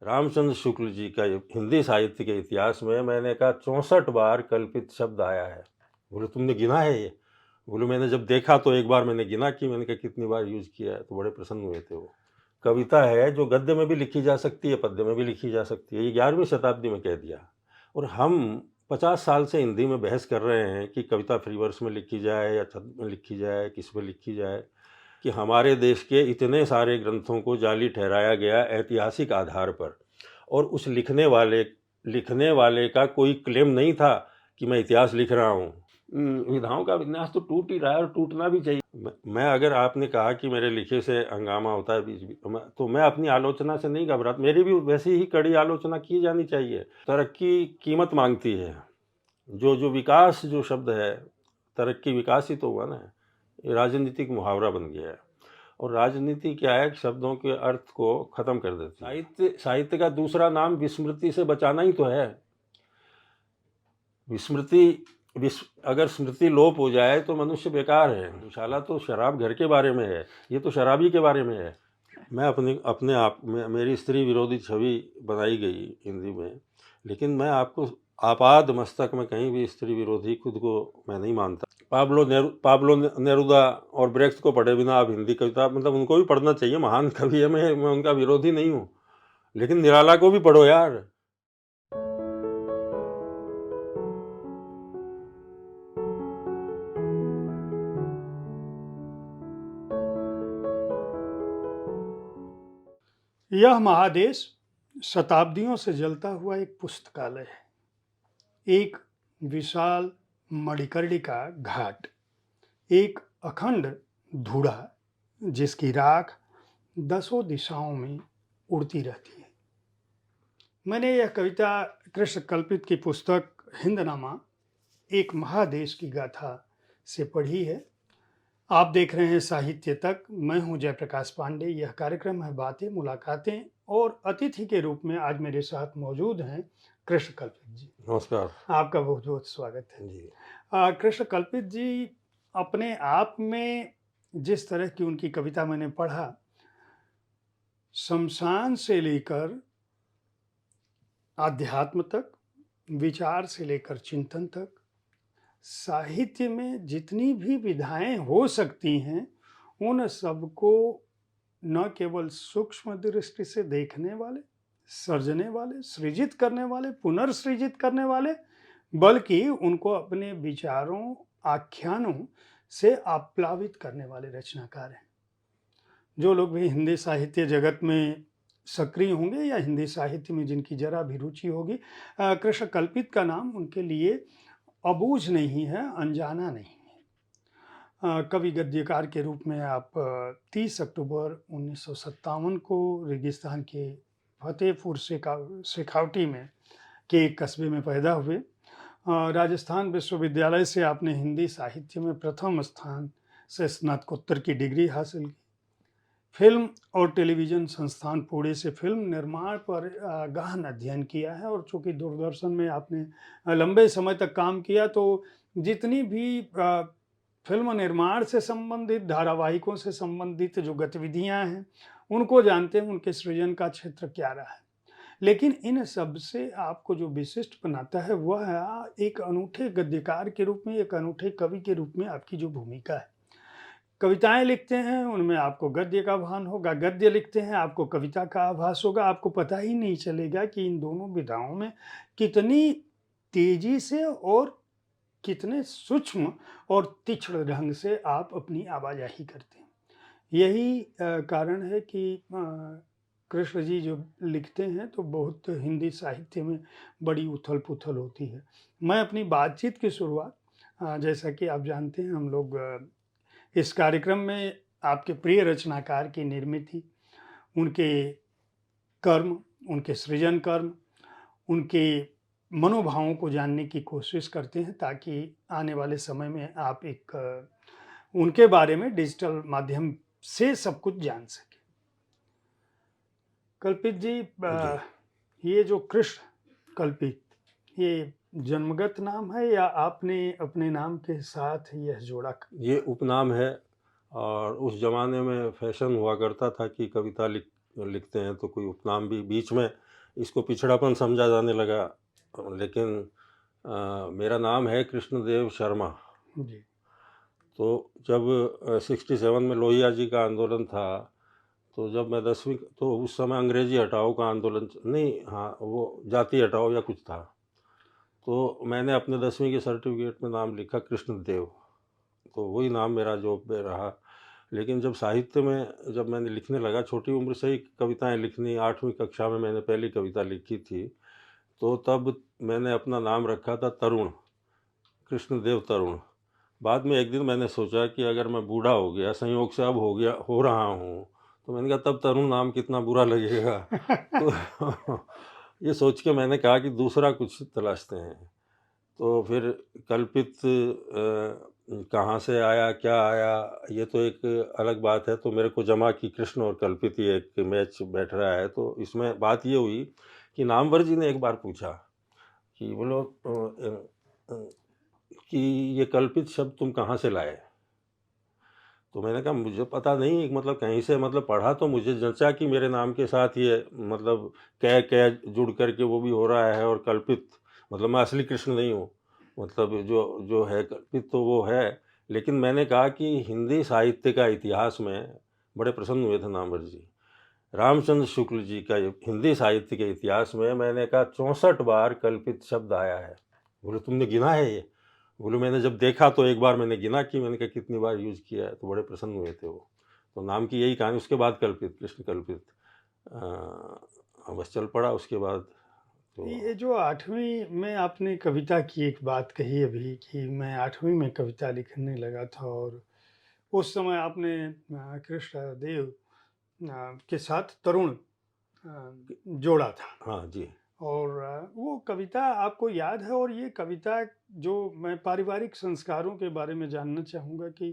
रामचंद्र शुक्ल जी का हिंदी साहित्य के इतिहास में मैंने कहा 64 बार कल्पित शब्द आया है। बोले तुमने गिना है ये? बोले मैंने जब देखा तो एक बार मैंने गिना कि मैंने कहा कितनी बार यूज किया है, तो बड़े प्रसन्न हुए थे वो। कविता है जो गद्य में भी लिखी जा सकती है, पद्य में भी लिखी जा सकती है, ये 11वीं शताब्दी में कह दिया। और हम 50 साल से हिंदी में बहस कर रहे हैं कि कविता फ्री वर्स में लिखी जाए या छंद में लिखी जाए, किस में लिखी जाए, कि हमारे देश के इतने सारे ग्रंथों को जाली ठहराया गया ऐतिहासिक आधार पर, और उस लिखने वाले का कोई क्लेम नहीं था कि मैं इतिहास लिख रहा हूँ। विधाओं का विन्यास तो टूट ही रहा है और टूटना भी चाहिए। मैं अगर आपने कहा कि मेरे लिखे से हंगामा होता है बीच बीच, तो मैं अपनी आलोचना से नहीं घबराता, मेरी भी वैसी ही कड़ी आलोचना की जानी चाहिए। तरक्की कीमत मांगती है। जो विकास जो शब्द है, तरक्की विकास ही तो हुआ ना, ये राजनीतिक मुहावरा बन गया है। और राजनीति क्या है, शब्दों के अर्थ को खत्म कर देती है। साहित्य का दूसरा नाम विस्मृति से बचाना ही तो है। अगर स्मृति लोप हो जाए तो मनुष्य बेकार है। दुशाला तो शराब घर के बारे में है, ये तो शराबी के बारे में है। मैं अपने आप में मेरी स्त्री विरोधी छवि बनाई गई हिंदी में, लेकिन मैं आपको आपाद मस्तक में कहीं भी स्त्री विरोधी खुद को मैं नहीं मानता। पाब्लो नेरुदा और ब्रेख्त को पढ़े बिना आप हिंदी कविता, मतलब उनको भी पढ़ना चाहिए, महान कवि है, मैं उनका विरोधी नहीं हूँ, लेकिन निराला को भी पढ़ो यार। यह महादेश शताब्दियों से जलता हुआ एक पुस्तकालय है, एक विशाल मणिकर्णिका घाट, एक अखंड धूड़ा जिसकी राख दसों दिशाओं में उड़ती रहती है। मैंने यह कविता कृष्ण कल्पित की पुस्तक हिंदनामा एक महादेश की गाथा से पढ़ी है। आप देख रहे हैं साहित्य तक। मैं हूं जयप्रकाश पांडे। यह कार्यक्रम है बातें मुलाकातें, और अतिथि के रूप में आज मेरे साथ मौजूद हैं कृष्ण कल्पित जी। नमस्कार। आपका बहुत बहुत स्वागत है जी। कृष्ण कल्पित जी, अपने आप में जिस तरह की उनकी कविता मैंने पढ़ा, शमशान से लेकर आध्यात्म तक, विचार से लेकर चिंतन तक, साहित्य में जितनी भी विधाएं हो सकती हैं उन सबको न केवल सूक्ष्म दृष्टि से देखने वाले, सर्जने वाले, सृजित करने वाले, पुनर्सृजित करने वाले, बल्कि उनको अपने विचारों, आख्यानों से आप्लावित करने वाले रचनाकार हैं। जो लोग भी हिंदी साहित्य जगत में सक्रिय होंगे या हिंदी साहित्य में जिनकी जरा भी रुचि होगी, कृष्ण कल्पित का नाम उनके लिए अबूझ नहीं है, अनजाना नहीं है। कवि गद्यकार के रूप में आप 30 अक्टूबर 1957 को रेगिस्तान के फतेहपुर शेखावटी में के एक कस्बे में पैदा हुए। राजस्थान विश्वविद्यालय से आपने हिंदी साहित्य में प्रथम स्थान से स्नातकोत्तर की डिग्री हासिल की। फिल्म और टेलीविज़न संस्थान पुणे से फिल्म निर्माण पर गहन अध्ययन किया है, और चूँकि दूरदर्शन में आपने लंबे समय तक काम किया, तो जितनी भी फिल्म निर्माण से संबंधित, धारावाहिकों से संबंधित जो गतिविधियां हैं उनको जानते हैं, उनके सृजन का क्षेत्र क्या रहा है। लेकिन इन सब से आपको जो विशिष्ट बनाता है वह एक अनूठे गद्यकार के रूप में, एक अनूठे कवि के रूप में आपकी जो भूमिका है। कविताएं लिखते हैं उनमें आपको गद्य का भान होगा, गद्य लिखते हैं आपको कविता का आभास होगा। आपको पता ही नहीं चलेगा कि इन दोनों विधाओं में कितनी तेजी से और कितने सूक्ष्म और तीक्ष्ण ढंग से आप अपनी आवाजाही करते हैं। यही कारण है कि कृष्ण जी जो लिखते हैं तो बहुत हिंदी साहित्य में बड़ी उथल पुथल होती है। मैं अपनी बातचीत की शुरुआत, जैसा कि आप जानते हैं, हम लोग इस कार्यक्रम में आपके प्रिय रचनाकार की निर्मिति, उनके कर्म, उनके सृजन कर्म, उनके मनोभावों को जानने की कोशिश करते हैं, ताकि आने वाले समय में आप उनके बारे में डिजिटल माध्यम से सब कुछ जान सकें। कल्पित जी, ये जो कृष्ण कल्पित, ये जन्मगत नाम है या आपने अपने नाम के साथ यह जोड़ा? ये उपनाम है, और उस जमाने में फैशन हुआ करता था कि कविता लिखते हैं तो कोई उपनाम भी बीच में इसको पिछड़ापन समझा जाने लगा। लेकिन मेरा नाम है कृष्णदेव शर्मा। जी। तो जब 67 में लोहिया जी का आंदोलन था, तो जब मैं 10वीं, तो उस समय अंग्रेजी हटाओ का आंदोलन नहीं, हाँ, वो जाति हटाओ या कुछ था। तो मैंने अपने 10वीं के सर्टिफिकेट में नाम लिखा कृष्णदेव, तो वही नाम मेरा जो पे रहा। लेकिन जब साहित्य में जब मैंने लिखने लगा, छोटी उम्र से ही कविताएं लिखनी, 8वीं कक्षा में मैंने पहली कविता लिखी थी, तो तब मैंने अपना नाम रखा था तरुण, कृष्णदेव तरुण। बाद में एक दिन मैंने सोचा कि अगर मैं बूढ़ा हो गया, संयोग से अब हो रहा हूँ, तो मैंने कहा तब तरुण नाम कितना बुरा लगेगा। तो ये सोच के मैंने कहा कि दूसरा कुछ तलाशते हैं। तो फिर कल्पित कहाँ से आया, क्या आया, ये तो एक अलग बात है। तो मेरे को जमा कि कृष्ण और कल्पित ये एक मैच बैठ रहा है। तो इसमें बात ये हुई कि नामवर जी ने एक बार पूछा कि बोलो कि ये कल्पित शब्द तुम कहाँ से लाए। तो मैंने कहा मुझे पता नहीं, मतलब कहीं से, मतलब पढ़ा तो मुझे जंचा कि मेरे नाम के साथ ये मतलब कै जुड़ करके वो भी हो रहा है, और कल्पित मतलब मैं असली कृष्ण नहीं हूँ, मतलब जो जो है कल्पित तो वो है। लेकिन मैंने कहा कि हिंदी साहित्य का इतिहास में बड़े प्रसन्न हुए थे नामवर जी। रामचंद्र शुक्ल जी का हिंदी साहित्य के इतिहास में मैंने कहा 64 बार कल्पित शब्द आया है। बोले तुमने गिना है ये? बोले मैंने जब देखा तो एक बार मैंने गिना कि मैंने कहा कितनी बार यूज किया है, तो बड़े प्रसन्न हुए थे वो। तो नाम की यही कहानी। उसके बाद कल्पित, कृष्ण कल्पित बस चल पड़ा उसके बाद। तो ये जो 8वीं में आपने कविता की एक बात कही अभी कि मैं 8वीं में कविता लिखने लगा था, और उस समय आपने कृष्णदेव के साथ तरुण जोड़ा था। हाँ जी। और वो कविता आपको याद है? और ये कविता जो मैं पारिवारिक संस्कारों के बारे में जानना चाहूँगा कि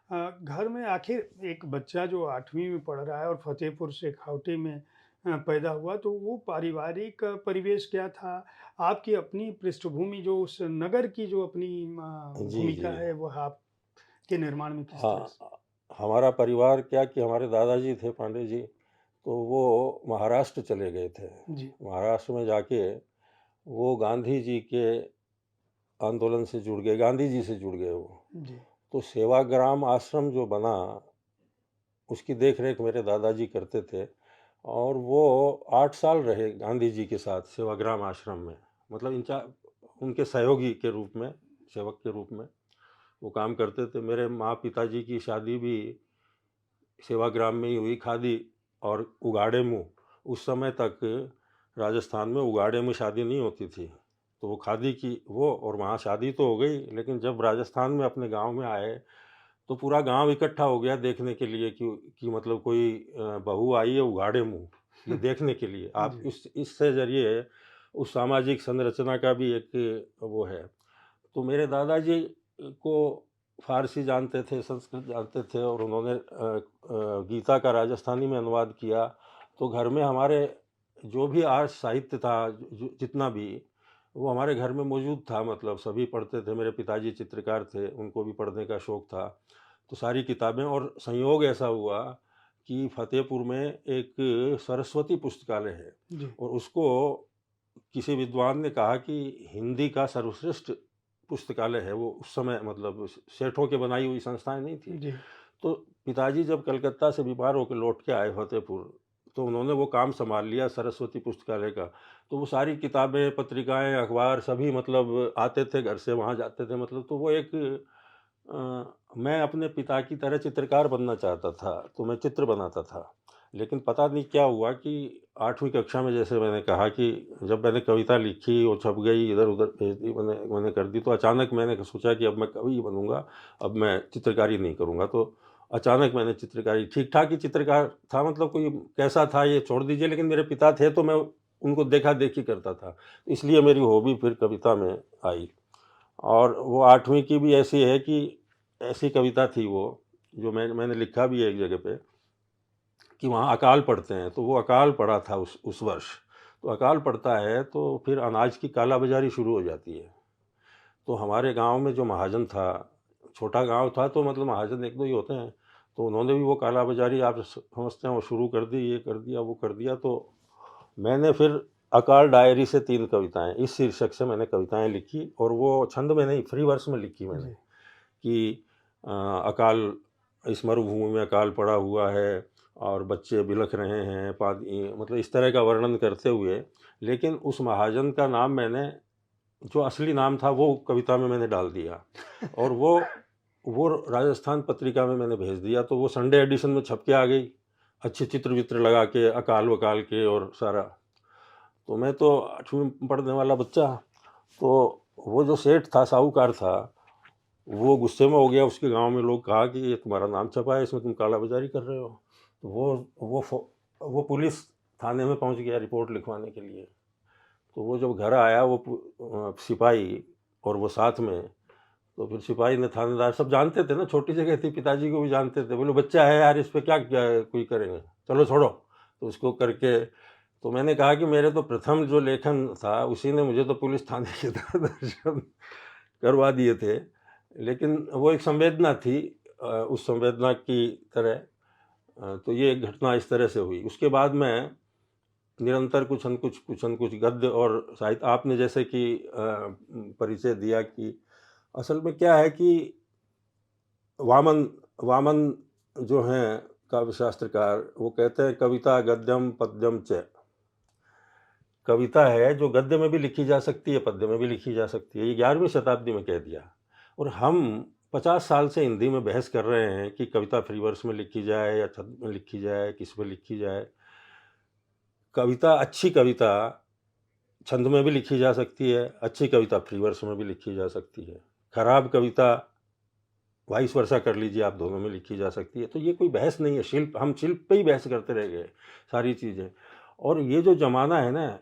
घर में आखिर एक बच्चा जो 8वीं में पढ़ रहा है और फतेहपुर से खाउटी में पैदा हुआ, तो वो पारिवारिक परिवेश क्या था? आपकी अपनी पृष्ठभूमि, जो उस नगर की जो अपनी जी भूमिका जी। है, वो आपके निर्माण में किस तरह हाँ, से? हमारा परिवार क्या कि हमारे दादाजी थे पांडे जी, तो वो महाराष्ट्र चले गए थे। जी, महाराष्ट्र में जाके वो गांधी जी के आंदोलन से जुड़ गए, गांधी जी से जुड़ गए वो। जी, तो सेवाग्राम आश्रम जो बना, उसकी देख रेख मेरे दादाजी करते थे, और वो 8 साल रहे गांधी जी के साथ सेवाग्राम आश्रम में, मतलब उनके सहयोगी के रूप में, सेवक के रूप में वो काम करते थे। मेरे माँ पिताजी की शादी भी सेवाग्राम में ही हुई, खादी और उगाड़े मुँह। उस समय तक राजस्थान में उगाड़े में शादी नहीं होती थी, तो वो खादी की वो, और वहाँ शादी तो हो गई, लेकिन जब राजस्थान में अपने गांव में आए तो पूरा गांव इकट्ठा हो गया देखने के लिए कि मतलब कोई बहू आई है उगाड़े मुँह, ये देखने के लिए। आप जी, इससे जरिए उस सामाजिक संरचना का भी एक वो है। तो मेरे दादाजी को फ़ारसी जानते थे, संस्कृत जानते थे, और उन्होंने गीता का राजस्थानी में अनुवाद किया। तो घर में हमारे जो भी आर्ट साहित्य था, जितना भी, वो हमारे घर में मौजूद था, मतलब सभी पढ़ते थे। मेरे पिताजी चित्रकार थे, उनको भी पढ़ने का शौक़ था। तो सारी किताबें, और संयोग ऐसा हुआ कि फ़तेहपुर में एक सरस्वती पुस्तकालय है, जी, और उसको किसी विद्वान ने कहा कि हिंदी का सर्वश्रेष्ठ पुस्तकालय है वो। उस समय मतलब सेठों के बनाई हुई संस्थाएं नहीं थी। जी, तो पिताजी जब कलकत्ता से बीमार होकर लौट के आए फतेहपुर, तो उन्होंने वो काम संभाल लिया सरस्वती पुस्तकालय का। तो वो सारी किताबें, पत्रिकाएं, अखबार सभी मतलब आते थे घर से, वहाँ जाते थे, मतलब। तो वो एक मैं अपने पिता की तरह चित्रकार बनना चाहता था, तो मैं चित्र बनाता था। लेकिन पता नहीं क्या हुआ कि 8वीं कक्षा में, जैसे मैंने कहा कि जब मैंने कविता लिखी, वो छप गई, इधर-उधर भेज दी, मैंने कर दी, तो अचानक मैंने सोचा कि अब मैं कवि बनूँगा, अब मैं चित्रकारी नहीं करूँगा। तो अचानक मैंने चित्रकारी, ठीक-ठाक ही चित्रकार था, मतलब कोई कैसा था ये छोड़ दीजिए, लेकिन मेरे पिता थे तो मैं उनको देखा-देखी करता था। इसलिए मेरी हॉबी फिर कविता में आई। और वो 8वीं की भी ऐसी है कि ऐसी कविता थी वो, जो मैंने लिखा भी है एक जगह पे, कि वहाँ अकाल पड़ते हैं, तो वो अकाल पड़ा था उस वर्ष। तो अकाल पड़ता है तो फिर अनाज की कालाबाज़ारी शुरू हो जाती है। तो हमारे गाँव में जो महाजन था, छोटा गाँव था तो मतलब महाजन 1-2 ही होते हैं, तो उन्होंने भी वो कालाबाज़ारी, आप समझते हैं, वो शुरू कर दी, ये कर दिया, वो कर दिया। तो मैंने फिर अकाल डायरी से 3 कविताएं, इस शीर्षक से मैंने कविताएं लिखी, और वो छंद में नहीं, फ्री वर्स में लिखी मैंने जी कि अकाल, इस मरुभूमि में अकाल पड़ा हुआ है और बच्चे बिलख रहे हैं, मतलब इस तरह का वर्णन करते हुए। लेकिन उस महाजन का नाम मैंने, जो असली नाम था, वो कविता में मैंने डाल दिया, और वो राजस्थान पत्रिका में मैंने भेज दिया, तो वो संडे एडिशन में छप के आ गई, अच्छे चित्र वित्र लगा के, अकाल वकाल के और सारा। तो मैं तो 8वीं में पढ़ने वाला बच्चा, तो वो जो सेठ था, साहूकार था, वो गुस्से में हो गया। उसके गांव में लोग कहा कि ये तुम्हारा नाम छपा है, इसमें तुम काला बाजारी कर रहे हो। तो वो पुलिस थाने में पहुंच गया रिपोर्ट लिखवाने के लिए। तो वो जब घर आया, वो सिपाही और वो साथ में, तो फिर सिपाही ने, थानेदार सब जानते थे ना, छोटी जगह थी, पिताजी को भी जानते थे, बोले बच्चा है यार, इस पे क्या कोई करेंगे, चलो छोड़ो। तो उसको करके, तो मैंने कहा कि मेरे तो प्रथम जो लेखन था, उसी ने मुझे तो पुलिस थाने के दर्शन करवा दिए थे। लेकिन वो एक संवेदना थी, उस संवेदना की तरह। तो ये एक घटना इस तरह से हुई। उसके बाद मैं निरंतर कुछ न कुछ गद्य और साहित्य, आपने जैसे कि परिचय दिया कि असल में क्या है कि वामन वामन जो हैं काव्य शास्त्रकार, वो कहते हैं कविता गद्यम पद्यम च। कविता है जो गद्य में भी लिखी जा सकती है, पद्य में भी लिखी जा सकती है। ये 11वीं शताब्दी में कह दिया। और हम 50 साल से हिंदी में बहस कर रहे हैं कि कविता फ्री वर्स में लिखी जाए या छंद में लिखी जाए, किस में लिखी जाए। कविता, अच्छी कविता छंद में भी लिखी जा सकती है, अच्छी कविता फ्री वर्स में भी लिखी जा सकती है, खराब कविता वाइस वर्सा कर लीजिए आप, दोनों में लिखी जा सकती है। तो ये कोई बहस नहीं है। शिल्प, हम शिल्प पे ही बहस करते रह गए सारी चीज़ें। और ये जो ज़माना है ना,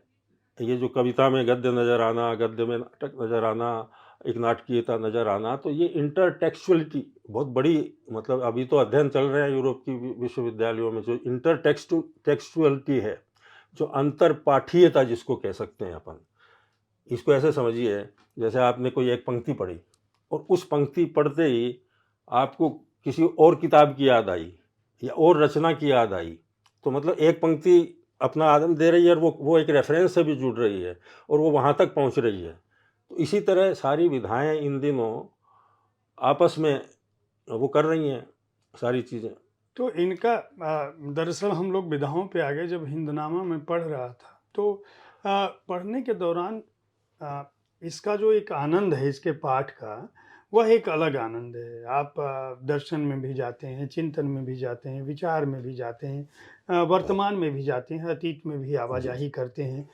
ये जो कविता में गद्य नज़र आना, गद्य में नाटक नज़र आना, एक नाटकीयता नज़र आना, तो ये इंटरटेक्सुअलिटी बहुत बड़ी, मतलब अभी तो अध्ययन चल रहे हैं यूरोप की विश्वविद्यालयों में, जो टेक्सचुअलिटी है, जो अंतर पाठीयता जिसको कह सकते हैं अपन। इसको ऐसे समझिए, जैसे आपने कोई एक पंक्ति पढ़ी, और उस पंक्ति पढ़ते ही आपको किसी और किताब की याद आई या और रचना की याद आई, तो मतलब एक पंक्ति अपना आनंद दे रही है, और वो एक रेफरेंस से भी जुड़ रही है, और वो वहाँ तक पहुँच रही है। तो इसी तरह सारी विधाएं इन दिनों आपस में वो कर रही हैं सारी चीज़ें। तो इनका दरअसल हम लोग विधाओं पे आ गए। जब हिंदनामा में पढ़ रहा था तो पढ़ने के दौरान आ, इसका जो एक आनंद है इसके पाठ का, वह एक अलग आनंद है। आप दर्शन में भी जाते हैं, चिंतन में भी जाते हैं, विचार में भी जाते हैं, वर्तमान में भी जाते हैं, अतीत में भी आवाजाही करते हैं,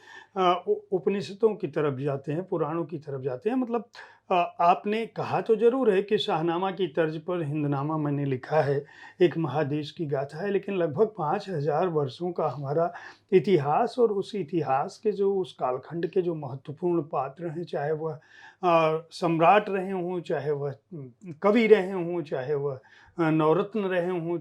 उपनिषदों की तरफ जाते हैं, पुराणों की तरफ जाते हैं। मतलब आपने कहा तो जरूर है कि शाहनामा की तर्ज पर हिंदनामा मैंने लिखा है, एक महादेश की गाथा है, लेकिन लगभग 5000 वर्षों का हमारा इतिहास, और उस इतिहास के जो, उस कालखंड के जो महत्वपूर्ण पात्र हैं, चाहे वह सम्राट रहे हों, चाहे वह कवि रहे हों, चाहे वह नवरत्न रहे हों,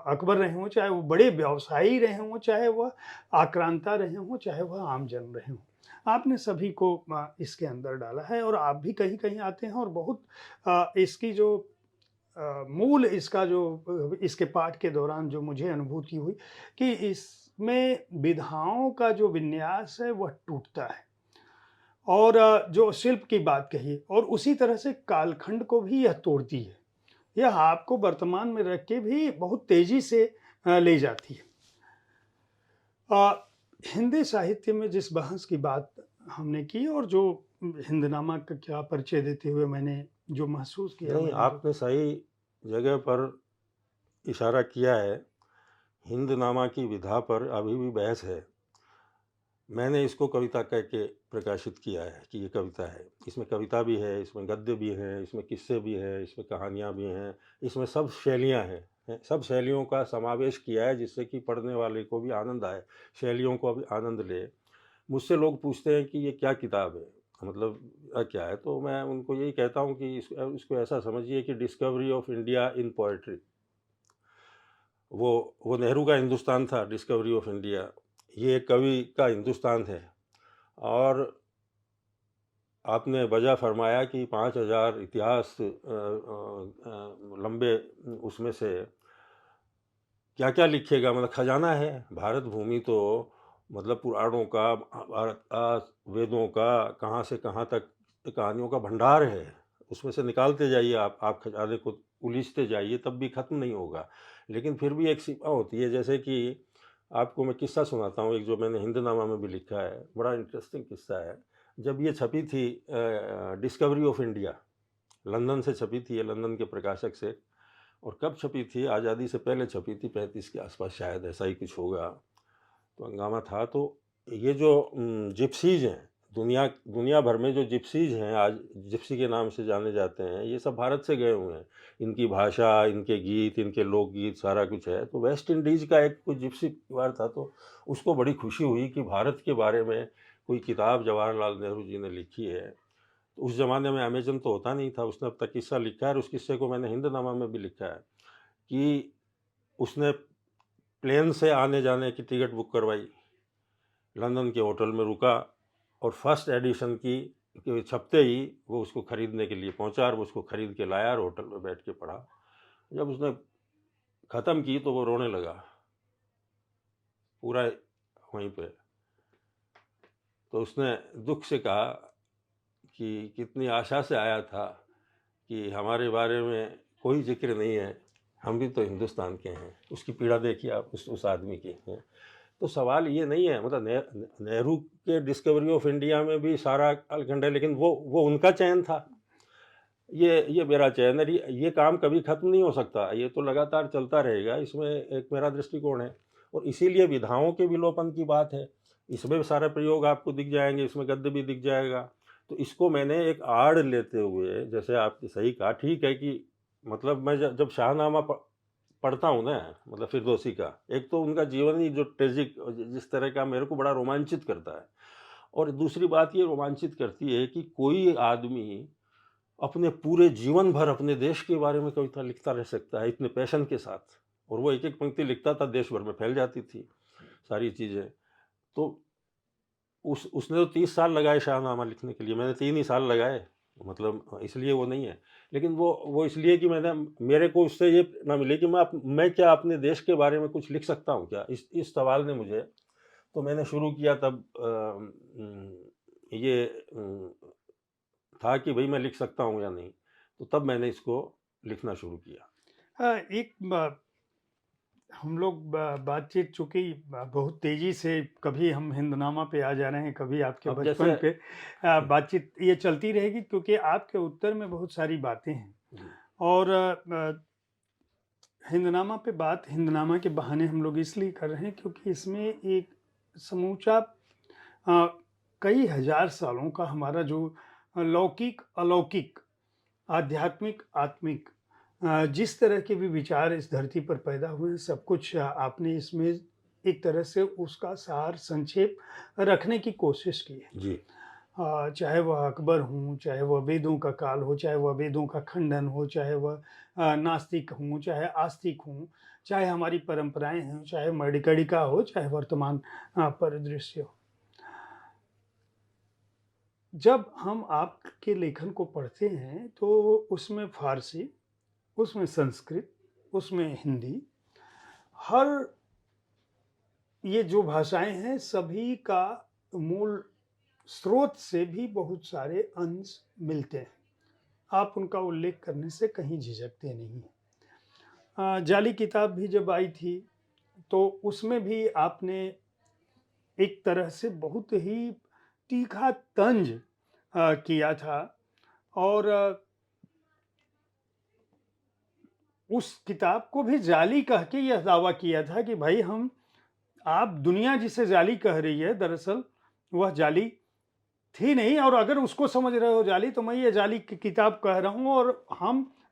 अकबर रहे हों, चाहे वो बड़े व्यवसायी रहे हों, चाहे वह आक्रांता रहे हों, चाहे वह आमजन रहे हों, आपने सभी को इसके अंदर डाला है। और आप भी कहीं कहीं आते हैं, और बहुत इसकी जो मूल, इसका जो इसके पाठ के दौरान जो मुझे अनुभूति हुई कि इसमें विधाओं का जो विन्यास है वह टूटता है, और जो शिल्प की बात कही, और उसी तरह से कालखंड को भी यह तोड़ती है। यह आपको वर्तमान में रख के भी बहुत तेजी से ले जाती है। हिंदी साहित्य में जिस बहस की बात हमने की, और जो हिंदनामा का क्या परिचय देते हुए मैंने जो महसूस किया, नहीं, मैंने जो आपने सही जगह पर इशारा किया है। हिंदनामा की विधा पर अभी भी बहस है। मैंने इसको कविता कह के प्रकाशित किया है कि ये कविता है। इसमें कविता भी है, इसमें गद्य भी है, इसमें किस्से भी हैं, इसमें कहानियाँ भी हैं, इसमें सब शैलियाँ हैं, सब शैलियों का समावेश किया है, जिससे कि पढ़ने वाले को भी आनंद आए, शैलियों को भी आनंद ले। मुझसे लोग पूछते हैं कि ये क्या किताब है, मतलब क्या है, तो मैं उनको यही कहता हूँ कि इसको ऐसा समझिए कि discovery of India in poetry. वो नेहरू का हिंदुस्तान था, डिस्कवरी ऑफ इंडिया। ये एक कवि का हिंदुस्तान है। और आपने वजह फरमाया कि 5000 इतिहास लंबे, उसमें से क्या क्या लिखेगा, मतलब खजाना है। भारत भूमि तो मतलब पुराणों का, वेदों का, कहाँ से कहाँ तक कहानियों का भंडार है। उसमें से निकालते जाइए, आप खजाने को उलीचते जाइए, तब भी ख़त्म नहीं होगा। लेकिन फिर भी एक सीमा होती है, जैसे कि आपको मैं किस्सा सुनाता हूँ, एक जो मैंने हिंदनामा में भी लिखा है, बड़ा इंटरेस्टिंग किस्सा है। जब ये छपी थी डिस्कवरी ऑफ इंडिया, लंदन से छपी थी ये, लंदन के प्रकाशक से। और कब छपी थी? आज़ादी से पहले छपी थी, 35 के आसपास शायद, ऐसा ही कुछ होगा। तो हंगामा था। तो ये जो जिप्सीज हैं, दुनिया दुनिया भर में जो जिप्सीज हैं, आज जिप्सी के नाम से जाने जाते हैं, ये सब भारत से गए हुए हैं। इनकी भाषा, इनके गीत, इनके लोकगीत, सारा कुछ है। तो वेस्ट इंडीज़ का एक कोई जिप्सी परिवार था, तो उसको बड़ी खुशी हुई कि भारत के बारे में कोई किताब जवाहरलाल नेहरू जी ने लिखी है। तो उस ज़माने में अमेज़न तो होता नहीं था, उसने अब तक किस्सा लिखा है, और उस किस्से को मैंने हिंदनामा में भी लिखा है कि उसने प्लेन से आने जाने की टिकट बुक करवाई, लंदन के होटल में रुका, और फर्स्ट एडिशन की के छपते ही वो उसको ख़रीदने के लिए पहुंचा, और वो उसको ख़रीद के लाया और होटल में बैठ के पढ़ा। जब उसने ख़त्म की तो वो रोने लगा पूरा वहीं पे। तो उसने दुख से कहा कि कितनी आशा से आया था कि हमारे बारे में कोई जिक्र नहीं है, हम भी तो हिंदुस्तान के हैं। उसकी पीड़ा देखिए आप, उस आदमी की है। तो सवाल ये नहीं है, मतलब नेहरू के डिस्कवरी ऑफ इंडिया में भी सारा कालखंड है, लेकिन वो उनका चयन था, ये मेरा चयन है। ये काम कभी ख़त्म नहीं हो सकता, ये तो लगातार चलता रहेगा। इसमें एक मेरा दृष्टिकोण है, और इसीलिए विधाओं के विलोपन की बात है। इसमें भी सारे प्रयोग आपको दिख जाएंगे, इसमें गद्य भी दिख जाएगा। तो इसको मैंने एक आड़ लेते हुए, जैसे आपने सही कहा, ठीक है कि मतलब मैं जब शाहनामा पढ़ता हूँ ना, मतलब फिरदौसी का, एक तो उनका जीवन ही जो ट्रेजिक जिस तरह का, मेरे को बड़ा रोमांचित करता है। और दूसरी बात ये रोमांचित करती है कि कोई आदमी अपने पूरे जीवन भर अपने देश के बारे में कविता लिखता रह सकता है इतने पैशन के साथ। और वो एक एक पंक्ति लिखता था, देश भर में फैल जाती थी सारी चीज़ें। तो उसने तो 30 साल लगाए शाहनामा लिखने के लिए, मैंने 3 ही साल लगाए, मतलब इसलिए वो नहीं है। लेकिन वो इसलिए कि मेरे को उससे ये ना मिले कि मैं क्या अपने देश के बारे में कुछ लिख सकता हूँ क्या, इस सवाल ने मुझे। तो मैंने शुरू किया तब ये था कि भाई मैं लिख सकता हूँ या नहीं। तो तब मैंने इसको लिखना शुरू किया। एक हम लोग बातचीत चूंकि बहुत तेजी से, कभी हम हिंदनामा पे आ जा रहे हैं, कभी आपके अब बचपन जैसे पे, बातचीत ये चलती रहेगी क्योंकि आपके उत्तर में बहुत सारी बातें हैं। जी, और हिंदनामा पे बात, हिंदनामा के बहाने हम लोग इसलिए कर रहे हैं क्योंकि इसमें एक समूचा अ, कई हजार सालों का हमारा जो लौकिक अलौकिक, आध्यात्मिक आत्मिक, जिस तरह के भी विचार इस धरती पर पैदा हुए हैं, सब कुछ आपने इसमें एक तरह से उसका सार संक्षेप रखने की कोशिश की है। जी, चाहे वह अकबर हों, चाहे वह वेदों का काल हो, चाहे वह वेदों का खंडन हो, चाहे वह नास्तिक हों, चाहे आस्तिक हों, चाहे हमारी परंपराएं हों, चाहे मर्डिकड़िका हो, चाहे वर्तमान परिदृश्य हो। जब हम आपके लेखन को पढ़ते हैं तो उसमें फारसी, उसमें संस्कृत, उसमें हिंदी, हर ये जो भाषाएं हैं सभी का मूल स्रोत से भी बहुत सारे अंश मिलते हैं। आप उनका उल्लेख करने से कहीं झिझकते नहीं हैं। जाली किताब भी जब आई थी तो उसमें भी आपने एक तरह से बहुत ही तीखा तंज किया था, और उस किताब को भी जाली कह के यह दावा किया था कि भाई हम, आप दुनिया जिसे जाली कह रही है दरअसल वह जाली थी नहीं, और अगर उसको समझ रहे हो जाली, तो मैं ये जाली की किताब कह रहा हूँ, और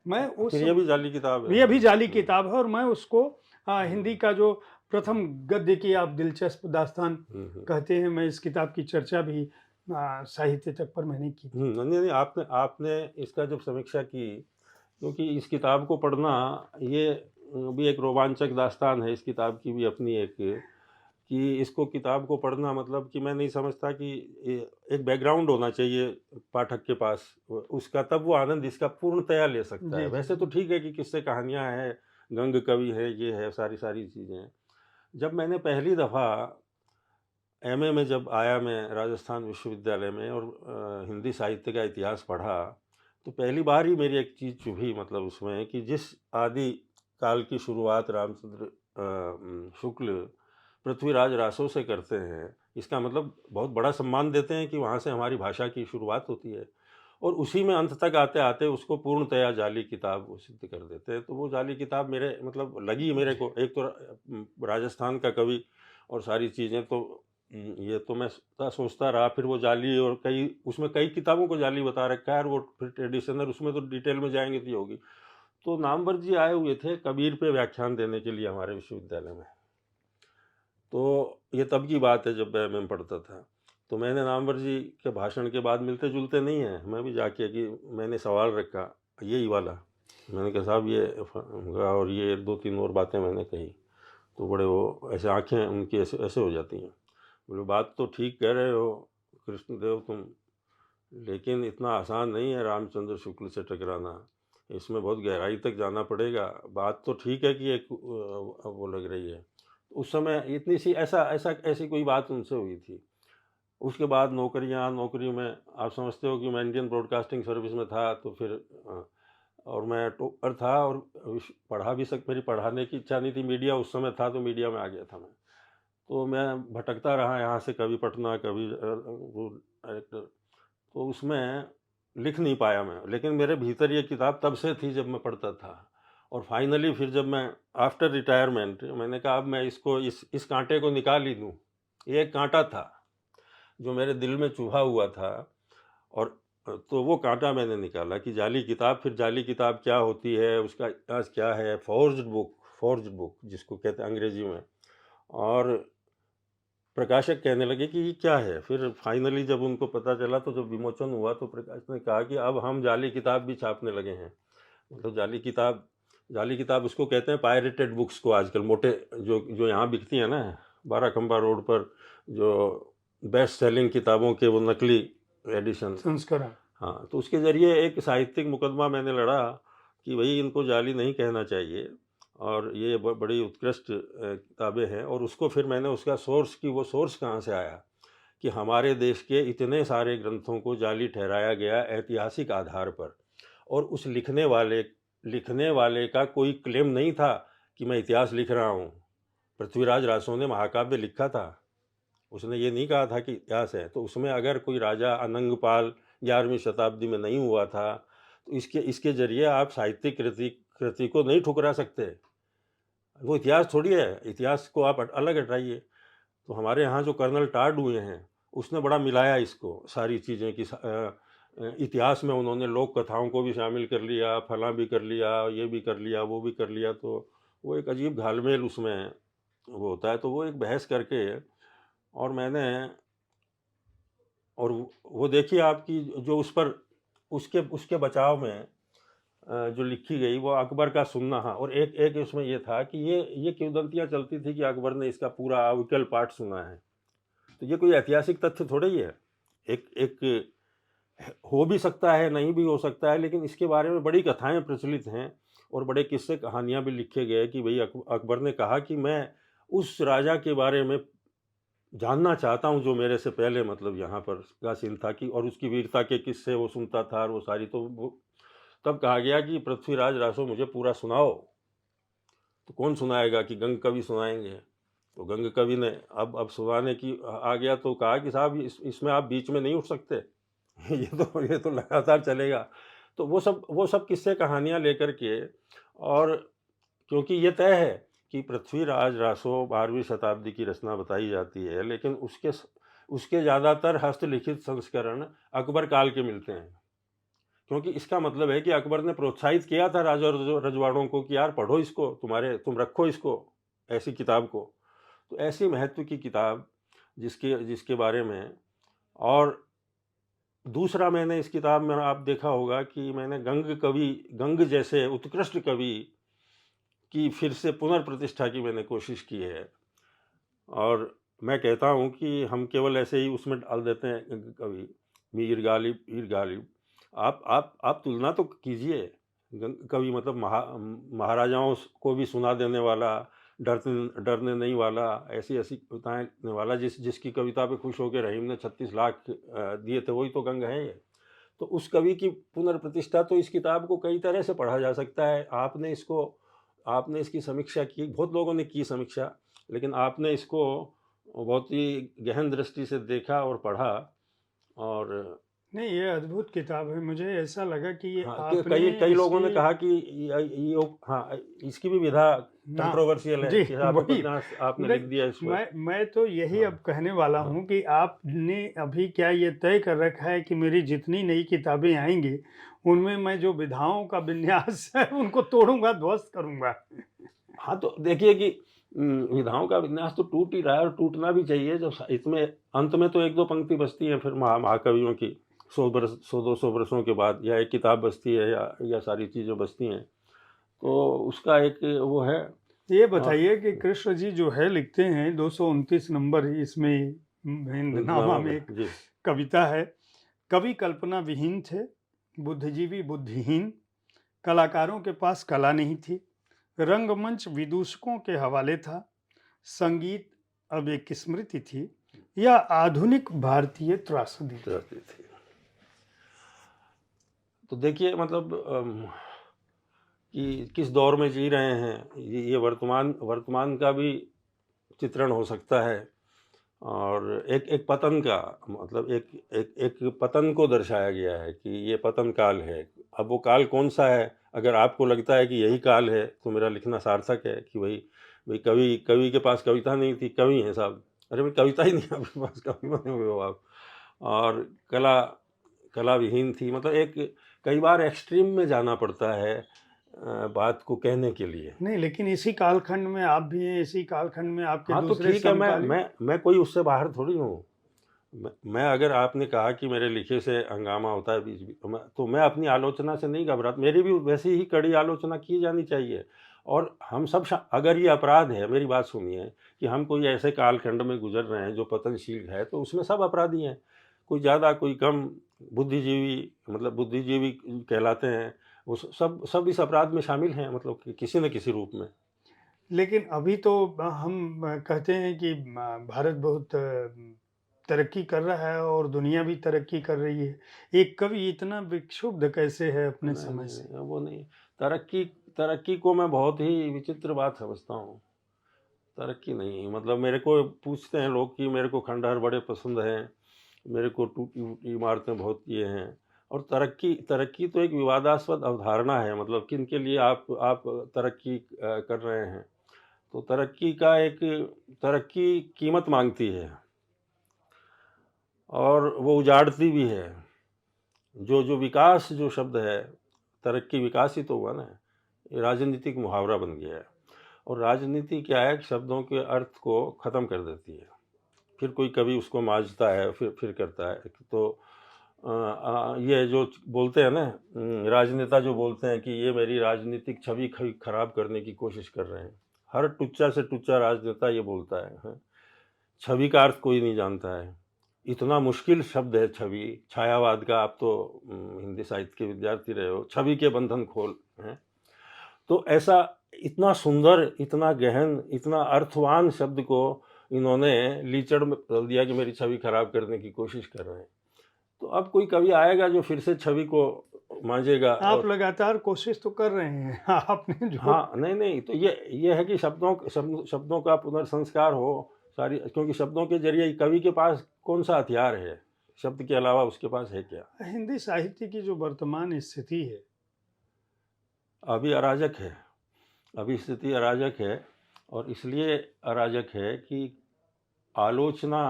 मैं उस, फिर ये भी जाली किताब है। ये भी जाली किताब है, और मैं उसको हिंदी का जो प्रथम गद्य की आप दिलचस्प दास्तान हम्म, कहते हैं, मैं इस किताब की चर्चा भी साहित्य तक पर मैंने की थी। नहीं नहीं, आपने आपने इसका जब समीक्षा की, क्योंकि इस किताब को पढ़ना ये भी एक रोमांचक दास्तान है। इस किताब की भी अपनी एक, कि इसको किताब को पढ़ना मतलब कि मैं नहीं समझता कि एक बैकग्राउंड होना चाहिए पाठक के पास उसका, तब वो आनंद इसका पूर्णतया ले सकता है। जी जी वैसे तो जी। ठीक है कि किस्से कहानियाँ हैं, गंग कवि है, ये है, सारी सारी चीज़ें हैं। जब मैंने पहली दफ़ा एमए में जब आया मैं राजस्थान विश्वविद्यालय में और हिंदी साहित्य का इतिहास पढ़ा, तो पहली बार ही मेरी एक चीज़ चुभी मतलब उसमें कि जिस आदि काल की शुरुआत रामचंद्र शुक्ल पृथ्वीराज रासो से करते हैं, इसका मतलब बहुत बड़ा सम्मान देते हैं कि वहाँ से हमारी भाषा की शुरुआत होती है और उसी में अंत तक आते-आते उसको पूर्णतया जाली किताब वो सिद्ध कर देते हैं। तो वो जाली किताब मेरे मतलब लगी मेरे को, एक तो राजस्थान का कवि और सारी चीज़ें तो ये तो मैं सोचता रहा। फिर वो जाली और कई उसमें कई किताबों को जाली बता रखा है और वो फिर ट्रेडिशनल उसमें तो डिटेल में जाएंगे तो ये होगी। तो नामवर जी आए हुए थे कबीर पे व्याख्यान देने के लिए हमारे विश्वविद्यालय में। तो ये तब की बात है जब मैं पढ़ता था। तो मैंने नामवर जी के भाषण के बाद मिलते जुलते नहीं हैं, मैं भी जाके कि मैंने सवाल रखा यही वाला। मैंने कहा साहब ये होगा और ये दो तीन और बातें मैंने कही। तो बड़े वो ऐसे आंखें उनकी ऐसे ऐसे हो जाती हैं। बोले बात तो ठीक कह रहे हो कृष्णदेव तुम, लेकिन इतना आसान नहीं है रामचंद्र शुक्ल से टकराना, इसमें बहुत गहराई तक जाना पड़ेगा। बात तो ठीक है कि एक वो लग रही है। उस समय इतनी सी ऐसा ऐसा ऐसी कोई बात उनसे हुई थी। उसके बाद नौकरियों में आप समझते हो कि मैं इंडियन ब्रॉडकास्टिंग सर्विस में था, तो फिर और मैं टॉपर था और पढ़ा भी मेरी पढ़ाने की इच्छा नहीं थी। मीडिया उस समय था तो मीडिया में आ गया था मैं। तो मैं भटकता रहा यहाँ से, कभी पटना कभी वो डायरेक्टर। तो उसमें लिख नहीं पाया मैं, लेकिन मेरे भीतर ये किताब तब से थी जब मैं पढ़ता था। और फाइनली फिर जब मैं आफ्टर रिटायरमेंट मैंने कहा अब मैं इसको इस कांटे को निकाल ही दूँ। ये एक कांटा था जो मेरे दिल में चुभा हुआ था। और तो वो कांटा मैंने निकाला कि जाली किताब, फिर जाली किताब क्या होती है, उसका इतिहास क्या है, फोर्ज्ड बुक जिसको कहते हैं अंग्रेजी में। और प्रकाशक कहने लगे कि ये क्या है। फिर फाइनली जब उनको पता चला, तो जब विमोचन हुआ तो प्रकाशक ने कहा कि अब हम जाली किताब भी छापने लगे हैं। मतलब जाली किताब उसको कहते हैं, पायरेटेड बुक्स को आजकल मोटे जो जो यहाँ बिकती है ना बाराखंबा रोड पर, जो बेस्ट सेलिंग किताबों के वो नकली एडिशन संस्करण। हाँ, तो उसके ज़रिए एक साहित्यिक मुकदमा मैंने लड़ा कि भई इनको जाली नहीं कहना चाहिए और ये बड़ी उत्कृष्ट किताबें हैं। और उसको फिर मैंने उसका वो सोर्स कहाँ से आया कि हमारे देश के इतने सारे ग्रंथों को जाली ठहराया गया ऐतिहासिक आधार पर। और उस लिखने वाले का कोई क्लेम नहीं था कि मैं इतिहास लिख रहा हूँ। पृथ्वीराज रासो ने महाकाव्य लिखा था, उसने ये नहीं कहा था कि इतिहास है। तो उसमें अगर कोई राजा अनंगपाल 11वीं शताब्दी में नहीं हुआ था, तो इसके जरिए आप साहित्यिक कृति को नहीं ठुकरा सकते। वो इतिहास थोड़ी है, इतिहास को आप अलग हटाइए। तो हमारे यहाँ जो कर्नल टाड हुए हैं, उसने बड़ा मिलाया इसको सारी चीज़ें कि इतिहास में उन्होंने लोक कथाओं को भी शामिल कर लिया, फलां भी कर लिया, ये भी कर लिया, वो भी कर लिया। तो वो एक अजीब घालमेल उसमें वो होता है। तो वो एक बहस करके और मैंने और वो देखिए आपकी जो उस पर उसके उसके बचाव में जो लिखी गई वो अकबर का सुन्ना। हाँ, और एक एक उसमें ये था कि ये किंवदंतियाँ चलती थी कि अकबर ने इसका पूरा अविकल पाठ सुना है। तो ये कोई ऐतिहासिक तथ्य थोड़ा ही है। एक एक हो भी सकता है, नहीं भी हो सकता है, लेकिन इसके बारे में बड़ी कथाएं प्रचलित हैं और बड़े किस्से कहानियां भी लिखे गए कि भाई अकबर ने कहा कि मैं उस राजा के बारे में जानना चाहता हूँ जो मेरे से पहले मतलब यहाँ पर उदासीन था, कि और उसकी वीरता के किस्से वो सुनता था और वो सारी। तो वो तब कहा गया कि पृथ्वीराज रासो मुझे पूरा सुनाओ। तो कौन सुनाएगा कि गंग कवि सुनाएंगे। तो गंग कवि ने अब सुनाने की आ गया। तो कहा कि साहब इसमें आप बीच में नहीं उठ सकते। ये तो लगातार चलेगा। तो वो सब किस्से कहानियाँ लेकर के, और क्योंकि ये तय है कि पृथ्वीराज रासो 12वीं शताब्दी की रचना बताई जाती है, लेकिन उसके ज़्यादातर हस्तलिखित संस्करण अकबर काल के मिलते हैं। क्योंकि इसका मतलब है कि अकबर ने प्रोत्साहित किया था राजा और रजवाड़ों को कि यार पढ़ो इसको, तुम रखो इसको, ऐसी किताब को। तो ऐसी महत्व की किताब जिसके जिसके बारे में। और दूसरा, मैंने इस किताब में आप देखा होगा कि मैंने गंग जैसे उत्कृष्ट कवि की फिर से पुनर्प्रतिष्ठा की मैंने कोशिश की है। और मैं कहता हूँ कि हम केवल ऐसे ही उसमें डाल देते हैं कवि मीर गालिब। आप तुलना तो कीजिए। कवि मतलब महाराजाओं को भी सुना देने वाला, डरने डरने नहीं वाला, ऐसी ऐसी कविताएं लिखने वाला, जिसकी कविता पे खुश होकर रहीम ने 36 लाख दिए थे, वही तो गंग है ये। तो उस कवि की पुनर्प्रतिष्ठा, तो इस किताब को कई तरह से पढ़ा जा सकता है। आपने इसकी समीक्षा की, बहुत लोगों ने की समीक्षा, लेकिन आपने इसको बहुत ही गहन दृष्टि से देखा और पढ़ा। और नहीं, ये अद्भुत किताब है। मुझे ऐसा लगा कि ये हाँ, आपने कई कई लोगों ने इसकी कहा कि हाँ, इसकी भी विधा ना कंट्रोवर्शियल है जी कि आप वही उपन्यास आपने लिख नहीं, दिया इस पर। मैं तो यही हाँ, अब कहने वाला हाँ, हूँ कि आपने अभी क्या ये तय कर रखा है कि मेरी जितनी नई किताबें आएंगी उनमें मैं जो विधाओं का विन्यास है उनको तोड़ूंगा, ध्वस्त करूंगा। हाँ, तो देखिए कि विधाओं का विन्यास तो टूट ही रहा है और टूटना भी चाहिए। जब इसमें अंत में तो एक दो पंक्ति बचती हैं, फिर महाकवियों की 100 200 वर्षों के बाद, या एक किताब बचती है, या सारी चीज़ें बचती हैं, तो उसका एक वो है। ये और बताइए कि कृष्ण जी जो है लिखते हैं 229 नंबर इसमें हिंदनामा में एक जी, कविता है। कवि कल्पना विहीन थे, बुद्धिजीवी बुद्धिहीन, कलाकारों के पास कला नहीं थी, रंगमंच विदूषकों के हवाले था, संगीत अब एक स्मृति थी, या आधुनिक भारतीय त्रासदी थी। रहती थी। तो देखिए मतलब कि किस दौर में जी रहे हैं, ये वर्तमान का भी चित्रण हो सकता है। और एक एक पतन का, मतलब एक एक एक पतन को दर्शाया गया है कि ये पतन काल है। अब वो काल कौन सा है, अगर आपको लगता है कि यही काल है, तो मेरा लिखना सार्थक है। कि भाई कवि के पास कविता नहीं थी, कवि हैं साहब। अरे भाई, कविता ही नहीं है आपके पास, कवि बने हुए हो आप। और कला विहीन थी, मतलब एक कई बार एक्सट्रीम में जाना पड़ता है बात को कहने के लिए। नहीं, लेकिन इसी कालखंड में आप भी हैं, इसी कालखंड में आपके हाँ, तो दूसरे ठीक है, मैं समकालीन। मैं मैं कोई उससे बाहर थोड़ी हूँ। मैं अगर आपने कहा कि मेरे लिखे से हंगामा होता है बीच बीच, तो मैं अपनी आलोचना से नहीं घबराता। मेरी भी वैसी ही कड़ी आलोचना की जानी चाहिए। और हम सब अगर ये अपराध है, मेरी बात सुनिए, कि हम कोई ऐसे कालखंड में गुजर रहे हैं जो पतनशील है, तो उसमें सब अपराधी हैं। कोई ज़्यादा कोई कम, बुद्धिजीवी, मतलब बुद्धिजीवी कहलाते हैं, वो सब इस अपराध में शामिल हैं, मतलब कि किसी न किसी रूप में। लेकिन अभी तो हम कहते हैं कि भारत बहुत तरक्की कर रहा है और दुनिया भी तरक्की कर रही है। एक कवि इतना विक्षुब्ध कैसे है अपने नहीं समय नहीं से? नहीं, वो नहीं। तरक्की तरक्की को मैं बहुत ही विचित्र बात समझता हूँ। तरक्की नहीं, मतलब मेरे को पूछते हैं लोग कि मेरे को खंडहर बड़े पसंद हैं, मेरे को टूटी फूटी इमारतें बहुत ये हैं। और तरक्की तरक्की तो एक विवादास्पद अवधारणा है, मतलब किन के लिए आप तरक्की कर रहे हैं। तो तरक्की कीमत मांगती है, और वो उजाड़ती भी है। जो जो विकास जो शब्द है, तरक्की विकास ही तो हुआ ना। ये राजनीतिक मुहावरा बन गया है। और राजनीति क्या है कि शब्दों के अर्थ को ख़त्म कर देती है। फिर कोई कभी उसको मांझता है, फिर करता है। तो ये जो बोलते हैं ना, राजनेता जो बोलते हैं कि ये मेरी राजनीतिक छवि खराब करने की कोशिश कर रहे हैं। हर टुच्चा से टुच्चा राजनेता ये बोलता है, हाँ? छवि का अर्थ कोई नहीं जानता है। इतना मुश्किल शब्द है छवि, छायावाद का। आप तो हिंदी साहित्य के विद्यार्थी रहे हो। छवि के बंधन खोल, हैं? तो ऐसा इतना सुंदर, इतना गहन, इतना अर्थवान शब्द को इन्होंने लीचड़ में बदल दिया कि मेरी छवि खराब करने की कोशिश कर रहे हैं। तो अब कोई कवि आएगा जो फिर से छवि को मांझेगा। आप और लगातार कोशिश तो कर रहे हैं। आपने जो हाँ, नहीं नहीं, तो ये है कि शब्दों का पुनर्संस्कार हो सारी, क्योंकि शब्दों के जरिए कवि के पास कौन सा हथियार है, शब्द के अलावा उसके पास है क्या। हिंदी साहित्य की जो वर्तमान स्थिति है, अभी अराजक है, अभी स्थिति अराजक है। और इसलिए अराजक है कि आलोचना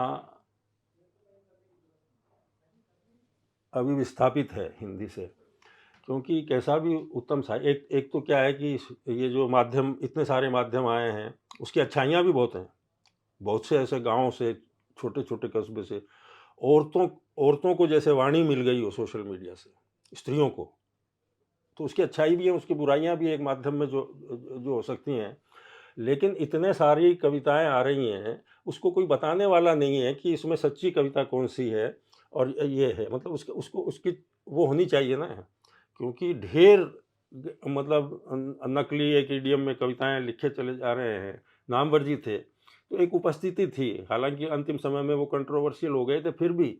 अभी विस्थापित है हिंदी से। क्योंकि कैसा भी उत्तम सा एक तो क्या है कि ये जो माध्यम, इतने सारे माध्यम आए हैं, उसकी अच्छाइयाँ भी बहुत हैं। बहुत से ऐसे गाँव से, छोटे छोटे कस्बे से औरतों औरतों को जैसे वाणी मिल गई हो सोशल मीडिया से, स्त्रियों को, तो उसकी अच्छाई भी है, उसकी बुराइयां भी एक माध्यम में जो हो सकती हैं। लेकिन इतने सारी कविताएं आ रही हैं, उसको कोई बताने वाला नहीं है कि इसमें सच्ची कविता कौन सी है और ये है, मतलब उसकी वो होनी चाहिए ना। क्योंकि ढेर मतलब नकली एक ईडियम में कविताएं लिखे चले जा रहे हैं, नामवर जी थे, तो एक उपस्थिति थी। हालांकि अंतिम समय में वो कंट्रोवर्शियल हो गए थे, फिर भी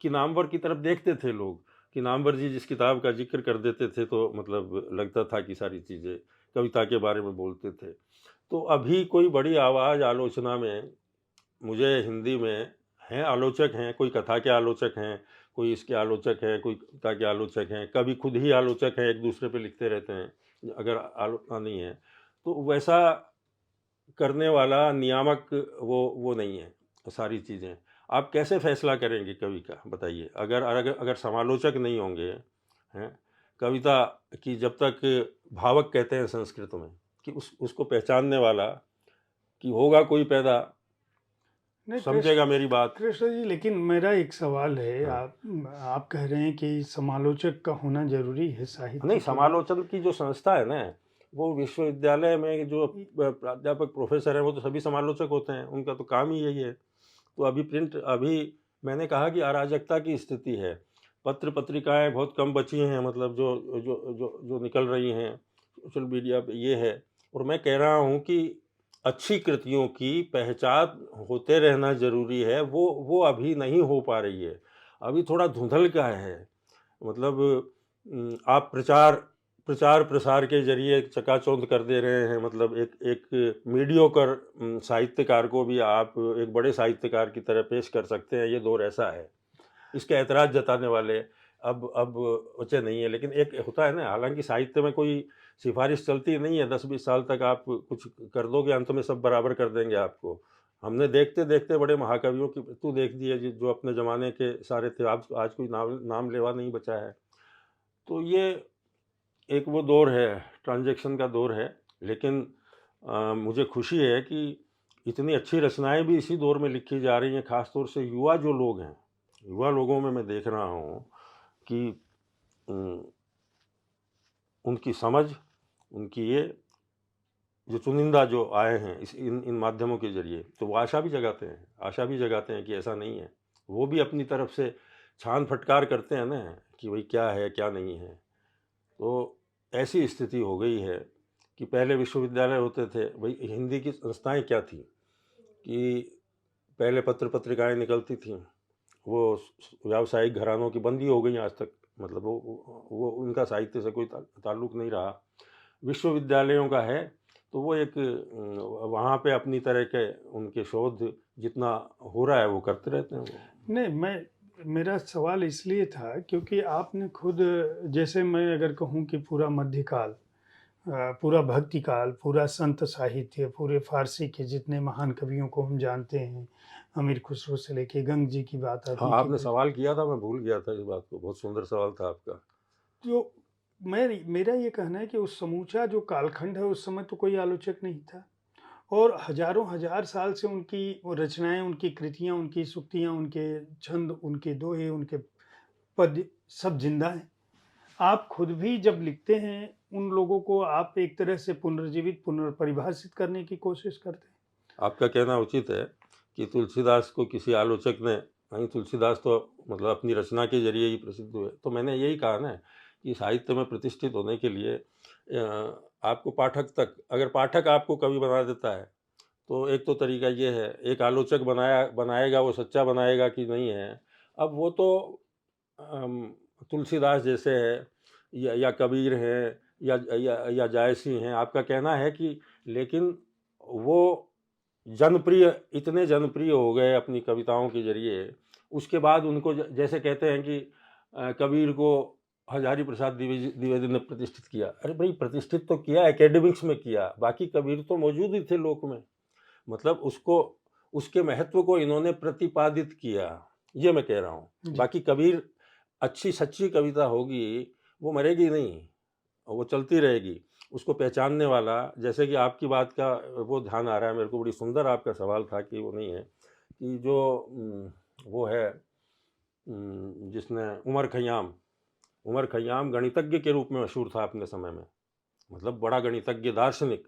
कि नामवर की तरफ देखते थे लोग, कि नामवर जी जिस किताब का जिक्र कर देते थे तो मतलब लगता था कि सारी चीज़ें कविता के बारे में बोलते थे। तो अभी कोई बड़ी आवाज़ आलोचना में मुझे हिंदी में हैं, आलोचक हैं, कोई कथा के आलोचक हैं, कोई इसके आलोचक हैं, कोई कविता के आलोचक हैं, कभी खुद ही आलोचक हैं, एक दूसरे पे लिखते रहते हैं अगर आलोचना नहीं है, तो वैसा करने वाला नियामक वो नहीं है सारी चीज़ें। आप कैसे फैसला करेंगे कवि का, बताइए? अगर अगर अगर समालोचक नहीं होंगे, हैं, कविता की जब तक भावक कहते हैं संस्कृत में, कि उसको पहचानने वाला कि होगा कोई पैदा, नहीं समझेगा मेरी बात। कृष्ण जी, लेकिन मेरा एक सवाल है। हाँ। आप कह रहे हैं कि समालोचक का होना जरूरी है साहित्य नहीं, के लिए। समालोचन की जो संस्था है ना, वो विश्वविद्यालय में जो प्राध्यापक प्रोफेसर हैं वो तो सभी समालोचक होते हैं, उनका तो काम ही यही है। तो अभी मैंने कहा कि अराजकता की स्थिति है, पत्र पत्रिकाएं बहुत कम बची हैं, मतलब जो जो जो जो निकल रही हैं सोशल मीडिया पे, ये है। और मैं कह रहा हूँ कि अच्छी कृतियों की पहचान होते रहना जरूरी है, वो अभी नहीं हो पा रही है, अभी थोड़ा धुंधल का है। मतलब आप प्रचार प्रचार प्रसार के जरिए चकाचौंध कर दे रहे हैं, मतलब एक एक मीडियोकर साहित्यकार को भी आप एक बड़े साहित्यकार की तरह पेश कर सकते हैं, ये दौर ऐसा है। इसके ऐतराज़ जताने वाले अब बचे नहीं है। लेकिन एक होता है ना, हालांकि साहित्य में कोई सिफारिश चलती नहीं है, 10-20 साल तक आप कुछ कर दोगे, अंत में सब बराबर कर देंगे आपको। हमने देखते देखते बड़े महाकवियों की मृत्यु देख दी है, जो अपने ज़माने के सारे थे, आज कोई नाम लेवा नहीं बचा है। तो ये एक वो दौर है, ट्रांजैक्शन का दौर है। लेकिन मुझे खुशी है कि इतनी अच्छी रचनाएं भी इसी दौर में लिखी जा रही हैं, ख़ासतौर से युवा जो लोग हैं, युवा लोगों में मैं देख रहा हूँ कि अम, उनकी समझ, उनकी ये जो चुनिंदा जो आए हैं इन माध्यमों के जरिए, तो वो आशा भी जगाते हैं कि ऐसा नहीं है। वो भी अपनी तरफ से छान फटकार करते हैं ना, कि भाई क्या है क्या नहीं है। तो ऐसी स्थिति हो गई है कि पहले विश्वविद्यालय होते थे, भाई हिंदी की संस्थाएं क्या थी, कि पहले पत्र पत्रिकाएं निकलती थीं, वो व्यावसायिक घरानों की बंदी हो गई आज तक, मतलब वो उनका साहित्य से कोई ताल्लुक नहीं रहा। विश्वविद्यालयों का है, तो वो एक वहाँ पे अपनी तरह के उनके शोध जितना हो रहा है वो करते रहते हैं वो। नहीं, मेरा सवाल इसलिए था क्योंकि आपने खुद, जैसे मैं अगर कहूँ कि पूरा मध्यकाल, पूरा भक्ति काल, पूरा संत साहित्य, पूरे फारसी के जितने महान कवियों को हम जानते हैं, अमीर खुसरो से लेके गंग जी की बात हाँ, आती है आपने सवाल किया था, मैं भूल गया था इस बात को, बहुत सुंदर सवाल था आपका। तो मेरा ये कहना है कि उस समूचा जो कालखंड है उस समय तो कोई आलोचक नहीं था, और हजारों हजार साल से उनकी वो रचनाएं, उनकी कृतियां, उनकी सूक्तियां, उनके छंद, उनके दोहे, उनके पद सब जिंदा हैं। आप खुद भी जब लिखते हैं उन लोगों को आप एक तरह से पुनर्जीवित, पुनर्परिभाषित करने की कोशिश करते हैं। आपका कहना उचित है कि तुलसीदास को किसी आलोचक ने, नहीं, तुलसीदास तो मतलब अपनी रचना के जरिए ही प्रसिद्ध हुए। तो मैंने यही कहा ना कि साहित्य में प्रतिष्ठित होने के लिए आपको पाठक तक, अगर पाठक आपको कवि बना देता है, तो एक तो तरीका ये है, एक आलोचक बनाएगा, वो सच्चा बनाएगा कि नहीं है। अब वो तो तुलसीदास जैसे है, या कबीर हैं, या जायसी हैं, आपका कहना है कि, लेकिन वो जनप्रिय, इतने जनप्रिय हो गए अपनी कविताओं के जरिए, उसके बाद उनको जैसे कहते हैं कि कबीर को हजारी प्रसाद द्विवेदी ने प्रतिष्ठित किया। अरे भाई, प्रतिष्ठित तो किया, एकेडमिक्स में किया, बाकी कबीर तो मौजूद ही थे लोक में, मतलब उसको, उसके महत्व को इन्होंने प्रतिपादित किया, ये मैं कह रहा हूँ। जी। बाकी कबीर अच्छी सच्ची कविता होगी, वो मरेगी नहीं, वो चलती रहेगी। उसको पहचानने वाला, जैसे कि आपकी बात का वो ध्यान आ रहा है मेरे को, बड़ी सुंदर आपका सवाल था कि वो नहीं है, कि जो वो है जिसने उमर खयाम गणितज्ञ के रूप में मशहूर था अपने समय में, मतलब बड़ा गणितज्ञ, दार्शनिक,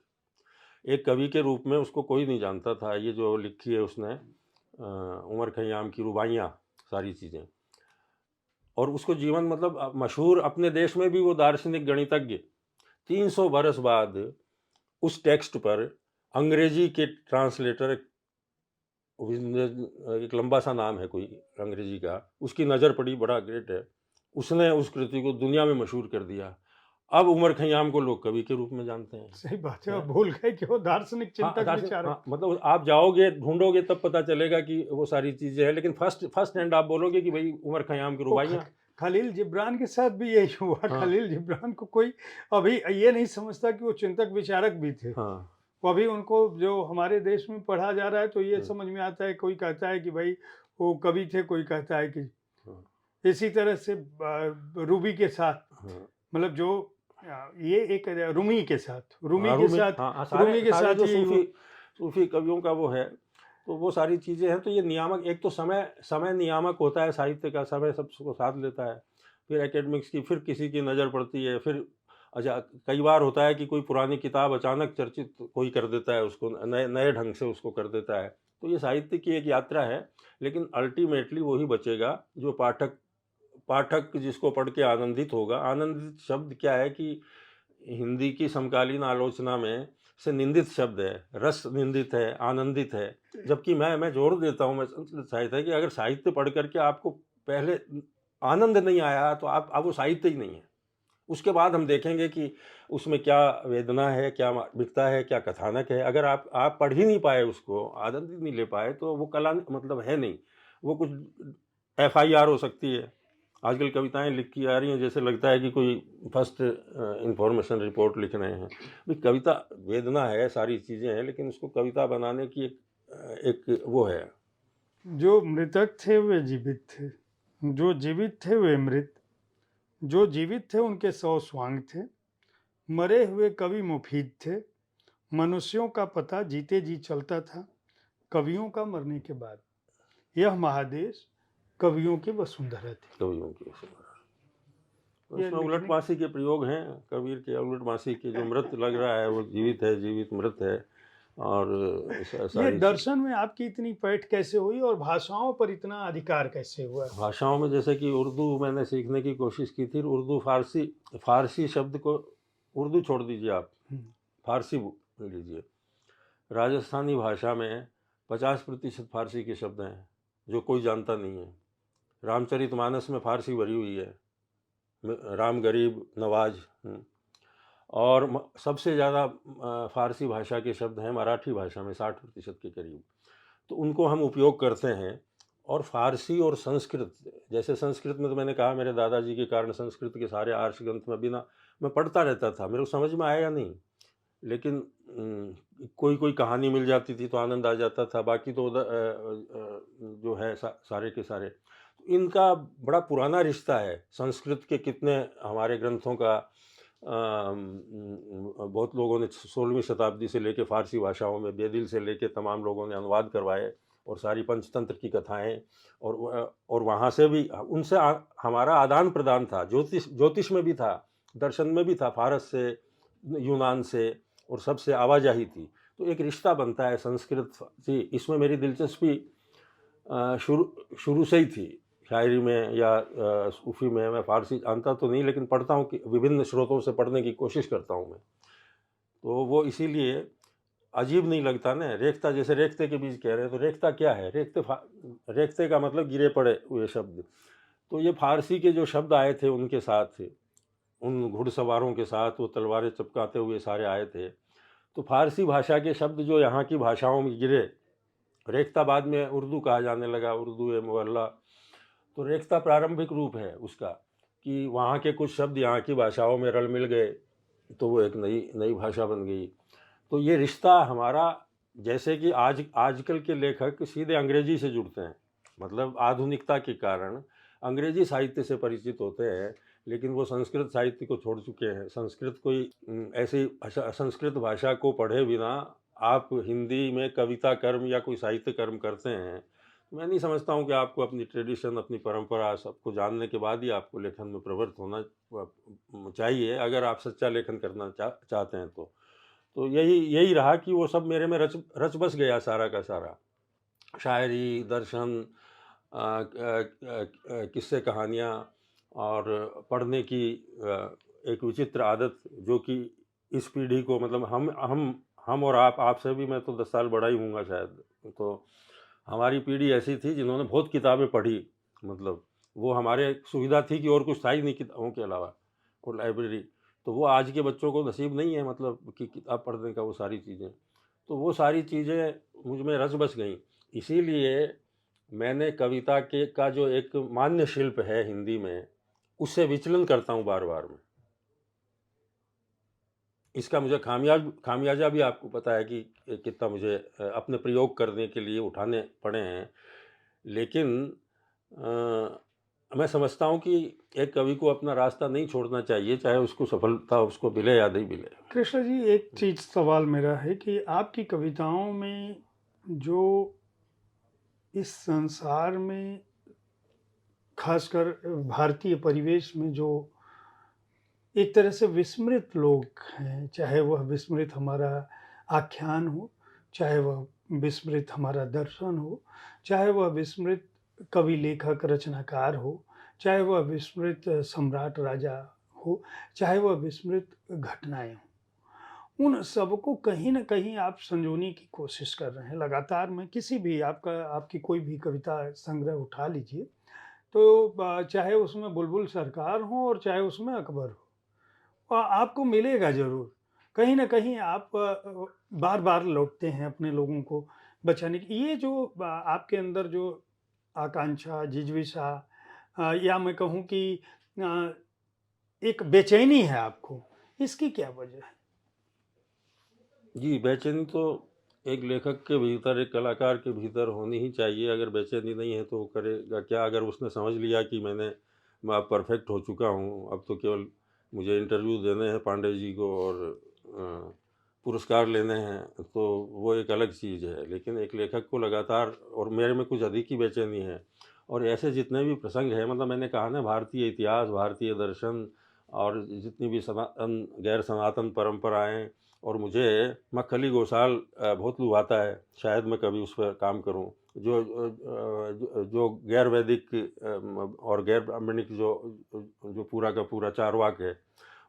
एक कवि के रूप में उसको कोई नहीं जानता था। ये जो लिखी है उसने उमर खयाम की रुबाइयाँ, सारी चीज़ें, और उसको जीवन, मतलब मशहूर अपने देश में भी वो दार्शनिक गणितज्ञ, 300 बरस बाद उस टेक्स्ट पर अंग्रेजी के ट्रांसलेटर, एक लंबा सा नाम है कोई अंग्रेजी का, उसकी नज़र पड़ी, बड़ा ग्रेट है, उसने उस कृति को दुनिया में मशहूर कर दिया। अब उमर खयाम को लोग कवि के रूप में जानते हैं। सही बात है, हैं? आप भूल गए कि वो दार्शनिक हाँ, चिंतक दार्शनिक, विचारक। हाँ, मतलब आप जाओगे ढूंढोगे तब पता चलेगा कि वो सारी चीज़ें हैं, लेकिन फर्स्ट हैंड आप बोलोगे कि भाई उमर खयाम की वो रुबाइयाँ। खलील जिब्रान के साथ भी यही हुआ। हाँ, खलील जिब्रान को कोई अभी ये नहीं समझता कि वो चिंतक विचारक भी थे। हाँ, वो अभी उनको जो हमारे देश में पढ़ा जा रहा है तो ये हाँ, समझ में आता है, कोई कहता है कि भाई वो कवि थे, कोई कहता है कि हाँ, इसी तरह से रूबी के साथ, हाँ। मतलब जो ये एक रूमी के साथ, हाँ, रूमी, हाँ, हाँ, रूमी सारे के सारे साथ जो यही हुआ। सूफी कवियों का वो है, तो वो सारी चीज़ें हैं। तो ये नियामक, एक तो समय समय नियामक होता है साहित्य का, समय सबको साथ लेता है। फिर एकेडमिक्स की, फिर किसी की नज़र पड़ती है, फिर अच्छा, कई बार होता है कि कोई पुरानी किताब अचानक चर्चित कोई कर देता है उसको, नए नए ढंग से उसको कर देता है। तो ये साहित्य की एक यात्रा है, लेकिन अल्टीमेटली वही बचेगा जो पाठक पाठक जिसको पढ़ के आनंदित होगा। आनंदित शब्द क्या है कि हिंदी की समकालीन आलोचना में से निंदित शब्द है, रस निंदित है, आनंदित है। जबकि मैं जोर देता हूँ, मैं संस्कृत साहित्य है कि अगर साहित्य पढ़ करके आपको पहले आनंद नहीं आया तो आप वो साहित्य ही नहीं है। उसके बाद हम देखेंगे कि उसमें क्या वेदना है, क्या मार्मिकता है, क्या कथानक है। अगर आप पढ़ ही नहीं पाए उसको, आनंद ही नहीं ले पाए, तो वो कला मतलब है नहीं। वो कुछ एफआईआर हो सकती है। आजकल कविताएं लिखी जा रही हैं, जैसे लगता है कि कोई फर्स्ट इंफॉर्मेशन रिपोर्ट लिख रहे हैं। भाई कविता वेदना है, सारी चीज़ें हैं, लेकिन उसको कविता बनाने की एक वो है। जो मृतक थे वे जीवित थे, जो जीवित थे वे मृत, जो जीवित थे उनके 100 स्वांग थे, मरे हुए कवि मुफीद थे, मनुष्यों का पता जीते जी चलता था, कवियों का मरने के बाद। यह महादेश कवियों की वसुंधरा थी। कवियों की वसुंधरा। तो ये इसमें लिखने उलटमासी के प्रयोग हैं, कबीर के उलटमासी के, जो मृत लग रहा है वो जीवित है, जीवित मृत है। और ये सारी चीज़ दर्शन में आपकी इतनी पैठ कैसे हुई और भाषाओं पर इतना अधिकार कैसे हुआ? भाषाओं में, जैसे कि उर्दू मैंने सीखने की कोशिश की थी। उर्दू फारसी, फारसी शब्द को, उर्दू छोड़ दीजिए आप, फारसी लीजिए। राजस्थानी भाषा में 50% फारसी के शब्द हैं जो कोई जानता नहीं है। रामचरितमानस में फारसी भरी हुई है, राम गरीब नवाज। और सबसे ज़्यादा फारसी भाषा के शब्द हैं मराठी भाषा में, 60% के करीब। तो उनको हम उपयोग करते हैं। और फारसी और संस्कृत, जैसे संस्कृत में तो मैंने कहा मेरे दादाजी के कारण संस्कृत के सारे आर्ष ग्रंथ में बिना, मैं पढ़ता रहता था, मेरे को समझ में आया नहीं, लेकिन कोई कोई कहानी मिल जाती थी तो आनंद आ जाता था। बाकी तो जो है सारे के सारे, इनका बड़ा पुराना रिश्ता है। संस्कृत के कितने हमारे ग्रंथों का बहुत लोगों ने 16वीं शताब्दी से लेके फारसी भाषाओं में, बेदिल से लेके तमाम लोगों ने अनुवाद करवाए, और सारी पंचतंत्र की कथाएं, और वहाँ से भी उनसे हमारा आदान प्रदान था। ज्योतिष में भी था, दर्शन में भी था, फारस से, यूनान से, और सबसे आवाजाही थी। तो एक रिश्ता बनता है संस्कृत से। इसमें मेरी दिलचस्पी शुरू से ही थी, शायरी में या सूफी में। मैं फारसी जानता तो नहीं, लेकिन पढ़ता हूँ कि विभिन्न स्रोतों से पढ़ने की कोशिश करता हूँ मैं। तो वो इसीलिए अजीब नहीं लगता ना। रेख्ता, जैसे रेख्ते के बीच कह रहे हैं, तो रेख्ता क्या है? रेख्ते का मतलब गिरे पड़े हुए शब्द। तो ये फारसी के जो शब्द आए थे उनके साथ, उन घुड़सवारों के साथ वो तलवारें चपकाते हुए सारे आए थे। तो फारसी भाषा के शब्द जो यहाँ की भाषाओं में गिरे, रेख्ता बाद में उर्दू कहा जाने लगा, उर्दू है मुअल्ला। तो रेख्ता प्रारंभिक रूप है उसका, कि वहाँ के कुछ शब्द यहाँ की भाषाओं में रल मिल गए, तो वो एक नई नई भाषा बन गई। तो ये रिश्ता हमारा, जैसे कि आजकल के लेखक सीधे अंग्रेजी से जुड़ते हैं, मतलब आधुनिकता के कारण अंग्रेजी साहित्य से परिचित होते हैं, लेकिन वो संस्कृत साहित्य को छोड़ चुके हैं। संस्कृत कोई ऐसी संस्कृत भाषा को पढ़े बिना आप हिंदी में कविता कर्म या कोई साहित्य कर्म करते हैं, मैं नहीं समझता हूँ कि आपको अपनी ट्रेडिशन, अपनी परंपरा सबको जानने के बाद ही आपको लेखन में प्रवृत्त होना चाहिए, अगर आप सच्चा लेखन करना चाहते हैं तो। तो यही रहा कि वो सब मेरे में रच बस गया, सारा का सारा। शायरी, दर्शन, किस्से कहानियाँ, और पढ़ने की एक विचित्र आदत, जो कि इस पीढ़ी को, मतलब हम और आप, आपसे भी मैं तो 10 साल बड़ा ही हूँगा शायद। तो हमारी पीढ़ी ऐसी थी जिन्होंने बहुत किताबें पढ़ी, मतलब वो हमारे सुविधा थी कि और कुछ था ही नहीं किताबों के अलावा, और लाइब्रेरी। तो वो आज के बच्चों को नसीब नहीं है, मतलब कि किताब पढ़ने का, वो सारी चीज़ें। तो वो सारी चीज़ें मुझ में रच बस गईं। इसीलिए मैंने कविता के का जो एक मान्य शिल्प है हिंदी में, उससे विचलन करता हूँ बार-बार मैं। इसका मुझे खामियाजा भी आपको पता है कि कितना मुझे अपने प्रयोग करने के लिए उठाने पड़े हैं। लेकिन मैं समझता हूँ कि एक कवि को अपना रास्ता नहीं छोड़ना चाहिए, चाहे उसको सफलता उसको मिले या नहीं मिले। कृष्ण जी, एक चीज सवाल मेरा है कि आपकी कविताओं में जो इस संसार में, खासकर भारतीय परिवेश में, जो एक तरह से विस्मृत लोग हैं, चाहे वह विस्मृत हमारा आख्यान हो, चाहे वह विस्मृत हमारा दर्शन हो, चाहे वह विस्मृत कवि लेखक रचनाकार हो, चाहे वह विस्मृत सम्राट राजा हो, चाहे वह विस्मृत घटनाएं हों, उन सबको कहीं न कहीं आप संजोने की कोशिश कर रहे हैं लगातार। मैं किसी भी आपकी कोई भी कविता संग्रह उठा लीजिए, तो चाहे उसमें बुलबुल सरकार हों और चाहे उसमें अकबर हो, आपको मिलेगा ज़रूर। कहीं न कहीं आप बार-बार लौटते हैं अपने लोगों को बचाने की। ये जो आपके अंदर जो आकांक्षा, जिज्ञासा, या मैं कहूँ कि अ, एक बेचैनी है आपको, इसकी क्या वजह है? जी, बेचैनी तो एक लेखक के भीतर, एक कलाकार के भीतर होनी ही चाहिए। अगर बेचैनी नहीं है तो वो करेगा क्या? अगर उसने समझ लिया कि मैं अब परफेक्ट हो चुका हूँ, अब तो केवल मुझे इंटरव्यू देने हैं पांडे जी को और अ, पुरस्कार लेने हैं, तो वो एक अलग चीज़ है। लेकिन एक लेखक को लगातार, और मेरे में कुछ अधिक ही बेचैनी है, और ऐसे जितने भी प्रसंग हैं, मतलब मैंने कहा ना, भारतीय इतिहास, भारतीय दर्शन और जितनी भी सनातन, गैर सनातन परंपराएँ, और मुझे मक्खली घोषाल बहुत लुभाता है। शायद मैं कभी उस पर काम करूँ। जो गैर वैदिक और गैर ब्राह्मणिक जो जो पूरा का पूरा चारवाक है,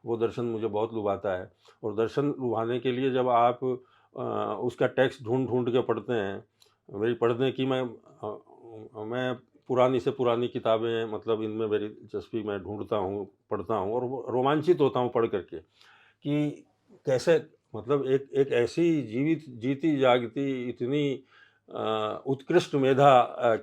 वो दर्शन मुझे बहुत लुभाता है। और दर्शन लुभाने के लिए जब आप उसका टेक्स्ट ढूँढ के पढ़ते हैं, मेरी पढ़ने की मैं पुरानी से पुरानी किताबें, मतलब इनमें मेरी दिलचस्पी, मैं ढूँढता हूँ, पढ़ता हूँ, और वो रोमांचित होता हूँ पढ़ कर के कि कैसे, मतलब एक एक ऐसी जीवित जीती जागती इतनी उत्कृष्ट मेधा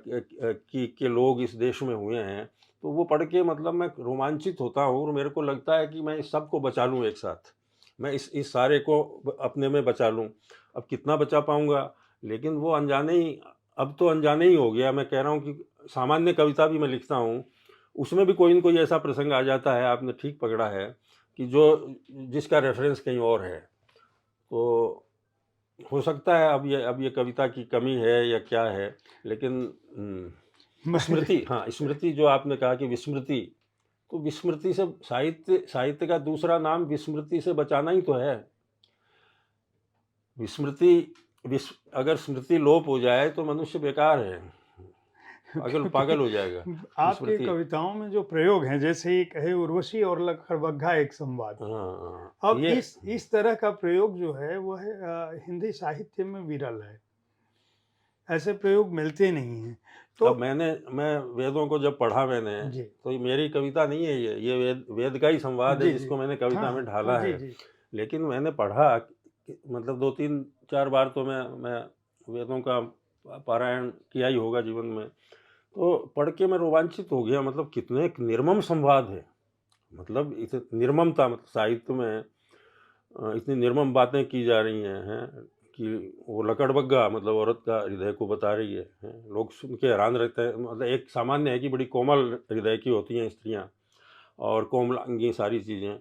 के लोग इस देश में हुए हैं। तो वो पढ़ के, मतलब मैं रोमांचित होता हूँ, और मेरे को लगता है कि मैं इस सब को बचा लूँ एक साथ। मैं इस सारे को अपने में बचा लूँ। अब कितना बचा पाऊँगा, लेकिन वो अनजाने ही, अब तो अनजाने ही हो गया। मैं कह रहा हूँ कि सामान्य कविता भी मैं लिखता हूँ, उसमें भी कोई न कोई ऐसा प्रसंग आ जाता है, आपने ठीक पकड़ा है, कि जिसका रेफ़रेंस कहीं और है। तो हो सकता है अब ये कविता की कमी है या क्या है, लेकिन मैं स्मृति, हाँ, स्मृति जो आपने कहा कि विस्मृति, तो विस्मृति से, साहित्य साहित्य का दूसरा नाम विस्मृति से बचाना ही तो है। विस्मृति अगर स्मृति लोप हो जाए तो मनुष्य बेकार है, पागल क्योंकि पागल हो जाएगा। आपकी विस्मृति, कविताओं में जो प्रयोग हैं, जैसे एक है उर्वशी और लखरबग्घा एक संवाद। हाँ, अब ये इस तरह का प्रयोग जो है वो है हिंदी साहित्य में विरल है। ऐसे प्रयोग मिलते नहीं हैं। तो अब मैं वेदों को जब पढ़ा मैंने, जी, तो ये मेरी कविता नहीं है, ये वेद का ही संवाद है जी, जी। जिसको मैंने हाँ, कविता में हाँ, हाँ, ढाला जी, है। जी। लेकिन मैंने पढ़ा मतलब 2-3-4 बार तो मैं वेदों का पारायण किया ही होगा जीवन में। तो पढ़ के मैं रोमांचित हो गया, मतलब कितने एक निर्मम संवाद है। मतलब निर्ममता, मतलब साहित्य में इतनी निर्मम बातें की जा रही हैं कि वो लकड़बग्गा, मतलब औरत का हृदय को बता रही है। लोग सुन के हैरान रहते हैं। मतलब एक सामान्य है कि बड़ी कोमल हृदय की होती हैं स्त्रियाँ, और कोमलांगी सारी चीज़ें,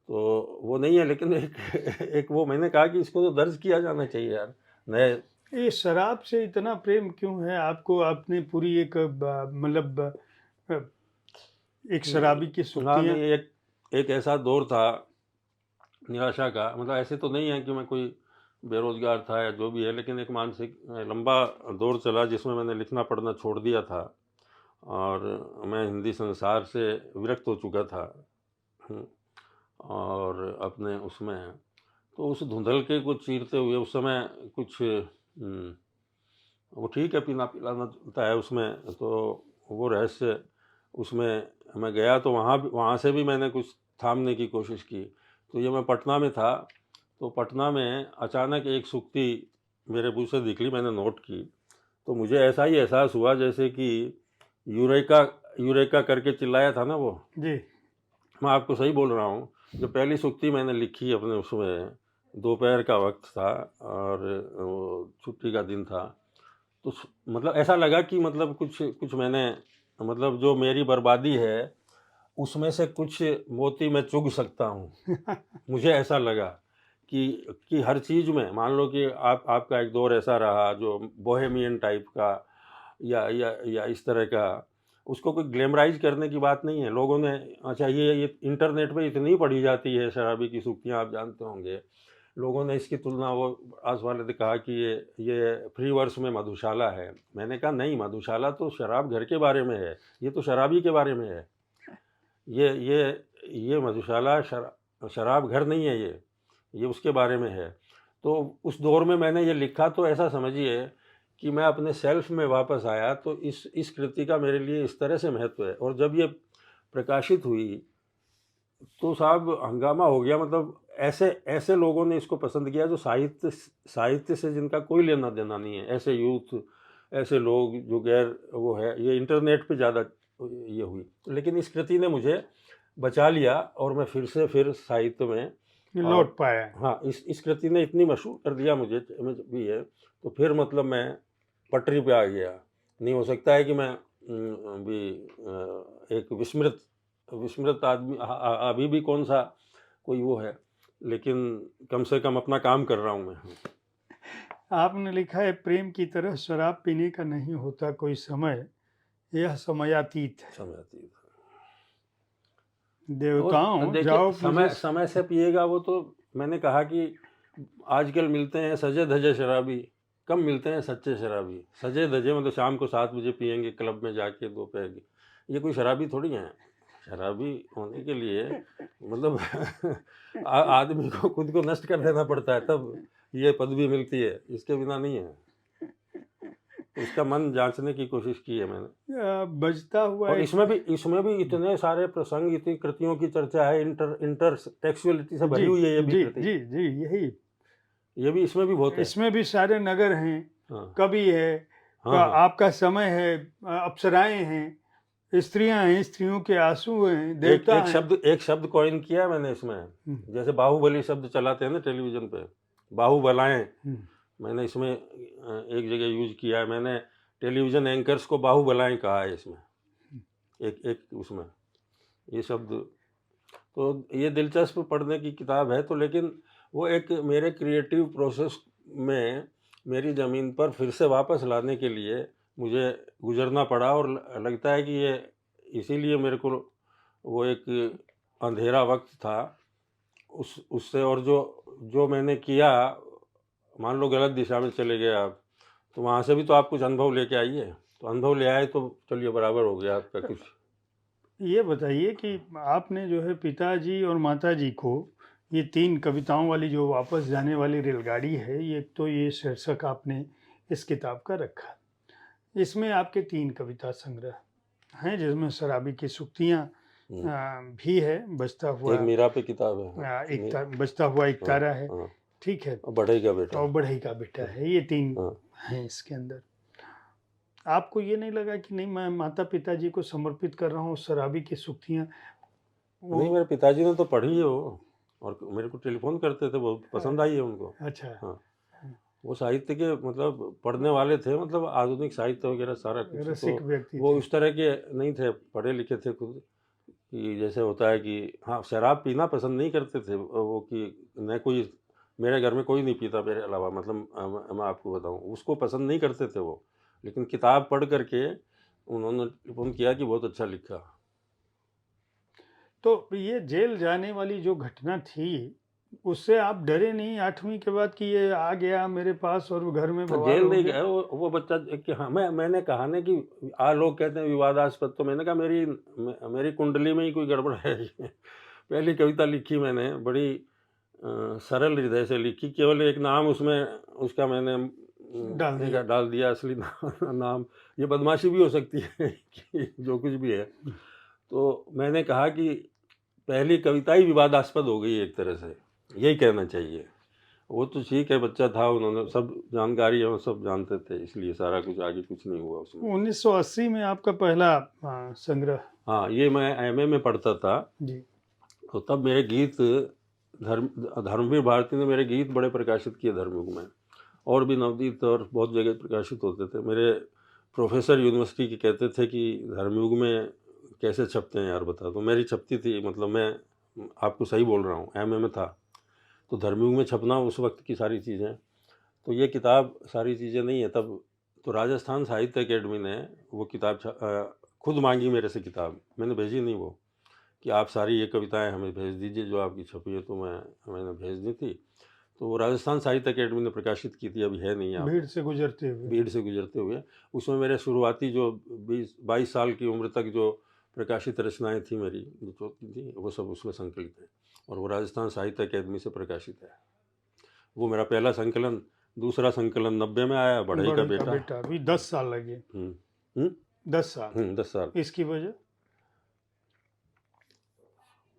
तो वो नहीं है। लेकिन एक एक वो मैंने कहा कि इसको तो दर्ज किया जाना चाहिए यार, नए। ये शराब से इतना प्रेम क्यों है आपको? आपने पूरी एक मतलब अ, एक शराबी की हाँ, सुर्तियाँ। नहीं, एक ऐसा दौर था निराशा का, मतलब ऐसे तो नहीं है कि मैं कोई बेरोजगार था या जो भी है, लेकिन एक मानसिक लंबा दौर चला जिसमें मैंने लिखना पढ़ना छोड़ दिया था, और मैं हिंदी संसार से विरक्त हो चुका था। और अपने उसमें, तो उस धुंधल के को चीरते हुए उस समय कुछ वो ठीक है पीना पिलाना चलता है उसमें, तो वो रहस्य उसमें मैं गया तो वहाँ से भी मैंने कुछ थामने की कोशिश की। तो ये मैं पटना में था, तो पटना में अचानक एक सूक्ति मेरे मुँह से निकली, मैंने नोट की, तो मुझे ऐसा ही एहसास हुआ जैसे कि यूरेका यूरेका करके चिल्लाया था ना वो, जी। मैं आपको सही बोल रहा हूँ। जो पहली सूक्ति मैंने लिखी अपने उसमें, दोपहर का वक्त था और वो छुट्टी का दिन था, तो मतलब ऐसा लगा कि मतलब कुछ कुछ मैंने, मतलब जो मेरी बर्बादी है उसमें से कुछ मोती मैं चुग सकता हूँ। मुझे ऐसा लगा कि हर चीज़ में, मान लो कि आपका एक दौर ऐसा रहा जो बोहेमियन टाइप का या इस तरह का, उसको कोई ग्लैमराइज करने की बात नहीं है। लोगों ने, अच्छा ये इंटरनेट पे इतनी पढ़ी जाती है शराबी की सूक्तियाँ, आप जानते होंगे। लोगों ने इसकी तुलना, वो आस वाले ने कहा कि ये फ्री वर्स में मधुशाला है। मैंने कहा नहीं, मधुशाला तो शराब घर के बारे में है, ये तो शराबी के बारे में है। ये मधुशाला शराब घर नहीं है, ये उसके बारे में है। तो उस दौर में मैंने ये लिखा, तो ऐसा समझिए कि मैं अपने सेल्फ में वापस आया। तो इस कृति का मेरे लिए इस तरह से महत्व है। और जब ये प्रकाशित हुई तो साहब हंगामा हो गया। मतलब ऐसे ऐसे लोगों ने इसको पसंद किया जो साहित्य से जिनका कोई लेना देना नहीं है, ऐसे यूथ, ऐसे लोग जो गैर वो है। ये इंटरनेट पे ज़्यादा ये हुई, लेकिन इस कृति ने मुझे बचा लिया और मैं फिर साहित्य में लौट पाया। हाँ, इस कृति ने इतनी मशहूर कर दिया मुझे भी है। तो फिर मतलब मैं पटरी पे आ गया। नहीं हो सकता है कि मैं भी एक विस्मृत आदमी अभी भी कौन सा कोई वो है, लेकिन कम से कम अपना काम कर रहा हूँ मैं। आपने लिखा है, प्रेम की तरह शराब पीने का नहीं होता कोई समय, यह समयातीत है। समझाती देवताओं देखिए, जाओ समय से पिएगा वो। तो मैंने कहा कि आजकल मिलते हैं सजे धजे शराबी, कम मिलते हैं सच्चे शराबी। सजे धजे मतलब शाम को 7 बजे पियेंगे क्लब में जाके दोपहर की, ये कोई शराबी थोड़ी हैं। शराबी होने के लिए मतलब आदमी को खुद को नष्ट कर देना पड़ता है, तब ये पदवी मिलती है, इसके बिना नहीं है। तो इसका मन जांचने की कोशिश की है मैंने। बजता हुआ और इसमें भी इतने सारे प्रसंग, इतनी कृतियों की चर्चा है, इंटर टेक्सुअलिटी से भरी हुई है ये भी कृति। जी जी, यही ये भी इसमें भी बहुत है। इसमें भी सारे नगर हैं, हाँ, कवि है, हाँ, हाँ। आपका समय है, अप्सराएं हैं, स्त्रियां हैं, स्त्रियों के आंसू हैं, देवता एक शब्द कॉइन किया है मैंने इसमें। जैसे बाहुबली शब्द चलाते हैं ना टेलीविजन पे, बाहुबलाएं, मैंने इसमें एक जगह यूज किया है। मैंने टेलीविजन एंकर्स को बाहुबलाएं कहा है इसमें, एक उसमें ये शब्द। तो ये दिलचस्प पढ़ने की किताब है। तो लेकिन वो एक मेरे क्रिएटिव प्रोसेस में मेरी ज़मीन पर फिर से वापस लाने के लिए मुझे गुजरना पड़ा। और लगता है कि ये इसीलिए मेरे को वो एक अंधेरा वक्त था उससे। और जो मैंने किया, मान लो गलत दिशा में चले गए आप, तो वहाँ से भी तो आप कुछ अनुभव लेके आइए। तो अनुभव ले आए तो चलिए बराबर हो गया आपका कुछ। ये बताइए कि आपने जो है पिताजी और माताजी को, ये 3 कविताओं वाली जो वापस जाने वाली रेलगाड़ी है, ये तो ये शीर्षक आपने इस किताब का रखा। इसमें आपके 3 कविता संग्रह हैं, जिसमें शराबी की सूक्तियाँ भी है, बजता हुआ एक मीरा पे किताब है, बजता हुआ एक तारा है, ठीक है, और बढ़ई का बेटा, और बढ़ई का बेटा है। ये 3 हैं इसके अंदर। आपको ये नहीं लगा कि नहीं, मैं माता पिताजी को समर्पित कर रहा हूँ शराबी की सूक्तियाँ? नहीं, मेरे पिताजी ने तो पढ़ी है वो, और मेरे को टेलीफोन करते थे, बहुत पसंद आई है उनको। अच्छा। हाँ, वो साहित्य के मतलब पढ़ने वाले थे, मतलब आधुनिक साहित्य वगैरह सारा कुछ। रसिक व्यक्ति वो थे। इस तरह के नहीं थे, पढ़े लिखे थे खुद, कि जैसे होता है कि हाँ, शराब पीना पसंद नहीं करते थे वो, कि न कोई मेरे घर में कोई नहीं पीता मेरे अलावा। मतलब मैं आपको बताऊँ, उसको पसंद नहीं करते थे वो, लेकिन किताब पढ़ करके उन्होंने टेलीफोन किया कि बहुत अच्छा लिखा। तो ये जेल जाने वाली जो घटना थी, उससे आप डरे नहीं 8वीं के बाद कि ये आ गया मेरे पास और घर में बवाल जेल हो नहीं गया? गया वो बच्चा कि हाँ, मैंने कहा ना कि लोग कहते हैं विवादास्पद, तो मैंने कहा मेरी कुंडली में ही कोई गड़बड़ है। पहली कविता लिखी मैंने, बड़ी सरल हृदय से लिखी, केवल एक नाम उसमें उसका मैंने डाल दिया असली नाम। ये बदमाशी भी हो सकती है कि जो कुछ भी है। तो मैंने कहा कि पहली कविता ही विवादास्पद हो गई एक तरह से, यही कहना चाहिए। वो तो ठीक है, बच्चा था, उन्होंने सब जानकारी है, वो सब जानते थे, इसलिए सारा कुछ, आगे कुछ नहीं हुआ उसमें। 1980 में आपका पहला संग्रह? हाँ, ये मैं एमए में पढ़ता था जी। तो तब मेरे गीत धर्मवीर भारती ने मेरे गीत बड़े प्रकाशित किए धर्मयुग में, और भी नवदीप और बहुत जगह प्रकाशित होते थे। मेरे प्रोफेसर यूनिवर्सिटी के कहते थे कि धर्मयुग में कैसे छपते हैं यार, बता। तो मेरी छपती थी, मतलब मैं आपको सही बोल रहा हूँ, एमए में था तो धर्मयुग में छपना उस वक्त की सारी चीज़ें। तो ये किताब सारी चीज़ें नहीं है तब। तो राजस्थान साहित्य अकेडमी ने वो किताब खुद मांगी मेरे से किताब, मैंने भेजी नहीं वो, कि आप सारी ये कविताएं हमें भेज दीजिए जो आपकी छपी है। तो मैंने भेज दी थी। तो वो राजस्थान साहित्य अकेडमी ने प्रकाशित की थी, अभी है नहीं आप। भीड़ से गुजरते हुए। उसमें मेरे शुरुआती जो 22 साल की उम्र तक जो प्रकाशित रचनाएं थी मेरी, जो थी, वो सब उसमें संकलित है, और वो राजस्थान साहित्य अकेडमी से प्रकाशित है। वो मेरा पहला संकलन। दूसरा संकलन 90 में आया, बढ़ई का बेटा। अभी 10 साल लगे। 10 साल। 10 साल। इसकी वजह?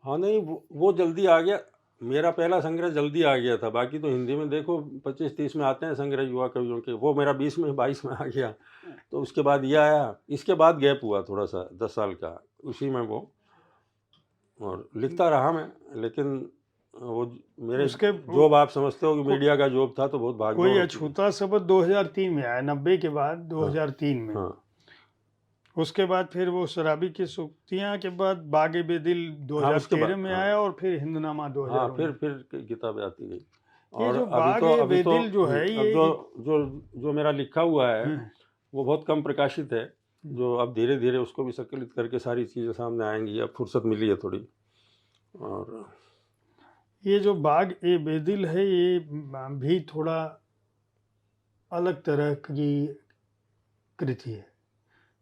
हाँ, नहीं, वो जल्दी आ गया। मेरा पहला संग्रह जल्दी आ गया था। बाकी तो हिंदी में देखो 25-30 में आते हैं संग्रह युवा कवियों के, वो मेरा 22 में आ गया। तो उसके बाद ये आया, इसके बाद गैप हुआ थोड़ा सा 10 साल का, उसी में वो, और लिखता रहा मैं। लेकिन वो मेरे जॉब, आप समझते हो कि मीडिया का जॉब था, तो बहुत भाग कोई अछूता शब्द 2003 में आया, 90 के बाद 2003 में। हाँ। उसके बाद फिर वो शराबी की सूक्तियाँ के बाद बागे बेदिल 2013 में आया, और फिर हिंदनामा 2000। हाँ, फिर किताबें आती गई। ये जो बागे बेदिल जो है, ये जो मेरा लिखा हुआ है वो बहुत कम प्रकाशित है, जो अब धीरे धीरे उसको भी संकलित करके सारी चीज़ें सामने आएंगी। अब फुर्सत मिली है थोड़ी। और ये जो बाग ए बेदिल है, ये भी थोड़ा अलग तरह की कृति है,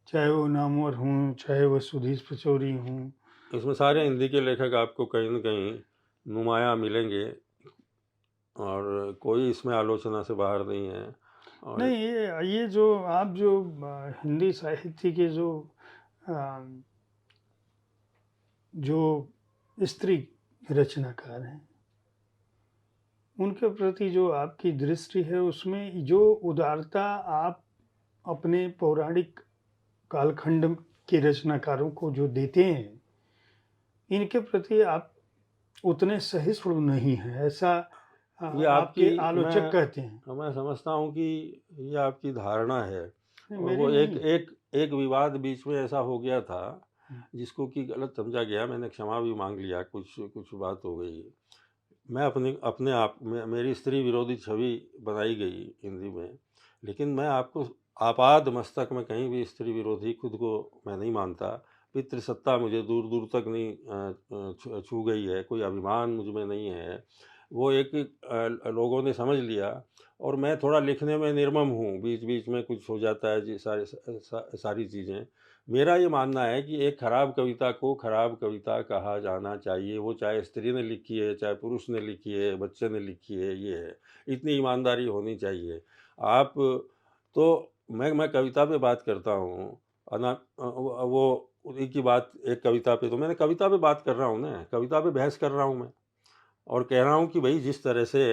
चाहे वो नामवर हूँ, चाहे वो सुधीर पचौरी हूँ। इसमें सारे हिंदी के लेखक आपको कहीं न कहीं नुमाया मिलेंगे, और कोई इसमें आलोचना से बाहर नहीं है। और नहीं, ये जो आप जो हिंदी साहित्य के जो स्त्री रचनाकार हैं, उनके प्रति जो आपकी दृष्टि है, उसमें जो उदारता आप अपने पौराणिक कालखंड के रचनाकारों को जो देते हैं, इनके प्रति आप उतने सहिष्णु नहीं हैं, ऐसा ये आपके आलोचक कहते हैं। मैं समझता हूँ कि ये आपकी धारणा है। मेरी वो नहीं। एक विवाद बीच में ऐसा हो गया था जिसको कि गलत समझा गया। मैंने क्षमा भी मांग लिया, कुछ बात हो गई। मैं अपने आप में मेरी स्त्री विरोधी छवि बनाई गई हिंदी में, लेकिन मैं आपको आपाद मस्तक में कहीं भी स्त्री विरोधी खुद को मैं नहीं मानता। पितृसत्ता मुझे दूर दूर तक नहीं छू गई है, कोई अभिमान मुझ में नहीं है। वो एक लोगों ने समझ लिया, और मैं थोड़ा लिखने में निर्मम हूँ, बीच बीच में कुछ हो जाता है जी, सारी चीज़ें। मेरा ये मानना है कि एक खराब कविता को खराब कविता कहा जाना चाहिए, वो चाहे स्त्री ने लिखी है, चाहे पुरुष ने लिखी है, बच्चे ने लिखी है, ये है, इतनी ईमानदारी होनी चाहिए। आप तो मैं कविता पे बात करता हूँ, वो उन्हीं की बात, एक कविता पे, तो मैंने कविता पे बात कर रहा हूँ ना, कविता पे बहस कर रहा हूँ मैं, और कह रहा हूँ कि भाई जिस तरह से,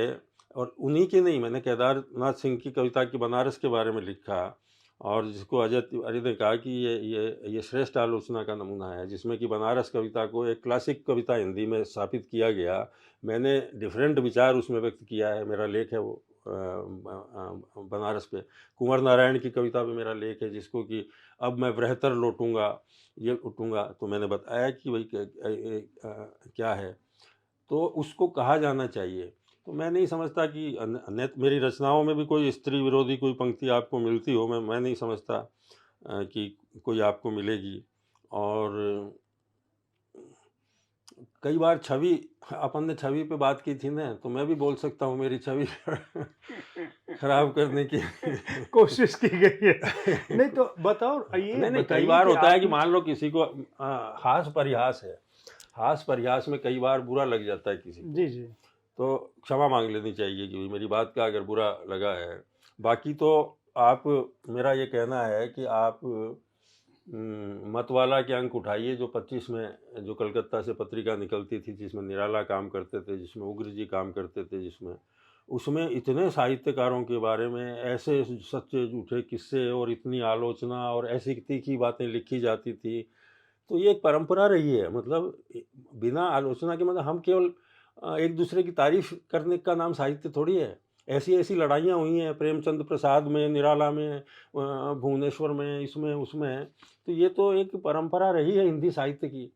और उन्हीं की नहीं, मैंने केदारनाथ सिंह की कविता की बनारस के बारे में लिखा, और जिसको अजय तिवारी ने कहा कि ये श्रेष्ठ आलोचना का नमूना है, जिसमें कि बनारस कविता को एक क्लासिक कविता हिंदी में स्थापित किया गया। मैंने डिफरेंट विचार उसमें व्यक्त किया है, मेरा लेख है वो बनारस पे। कुंवर नारायण की कविता पे मेरा लेख है, जिसको कि अब मैं बृहत्तर लौटूंगा, ये उठूंगा। तो मैंने बताया कि भाई क्या है, तो उसको कहा जाना चाहिए। तो मैं नहीं समझता कि मेरी रचनाओं में भी कोई स्त्री विरोधी कोई पंक्ति आपको मिलती हो। मैं नहीं समझता कि कोई आपको मिलेगी। और कई बार छवि, अपन ने छवि पे बात की थी ना, तो मैं भी बोल सकता हूँ मेरी छवि खराब करने की कोशिश की गई है। नहीं तो बताओ, ये नहीं, कई बार होता है कि मान लो किसी को हास परिहास है, हास परिहास में कई बार बुरा लग जाता है किसी को। जी जी। तो क्षमा मांग लेनी चाहिए कि मेरी बात का अगर बुरा लगा है। बाकी तो आप, मेरा ये कहना है कि आप मतवाला के अंक उठाइए, जो 25 में जो कलकत्ता से पत्रिका निकलती थी, जिसमें निराला काम करते थे, जिसमें उग्र जी काम करते थे, जिसमें उसमें इतने साहित्यकारों के बारे में ऐसे सच्चे झूठे किस्से और इतनी आलोचना और ऐसी तीखी बातें लिखी जाती थी। तो ये एक परंपरा रही है, मतलब बिना आलोचना के, मतलब हम केवल एक दूसरे की तारीफ करने का नाम साहित्य थोड़ी है। ऐसी ऐसी लड़ाइयाँ हुई हैं प्रेमचंद प्रसाद में, निराला में, भुवनेश्वर में, इसमें उसमें। तो ये तो एक परंपरा रही है हिंदी साहित्य की।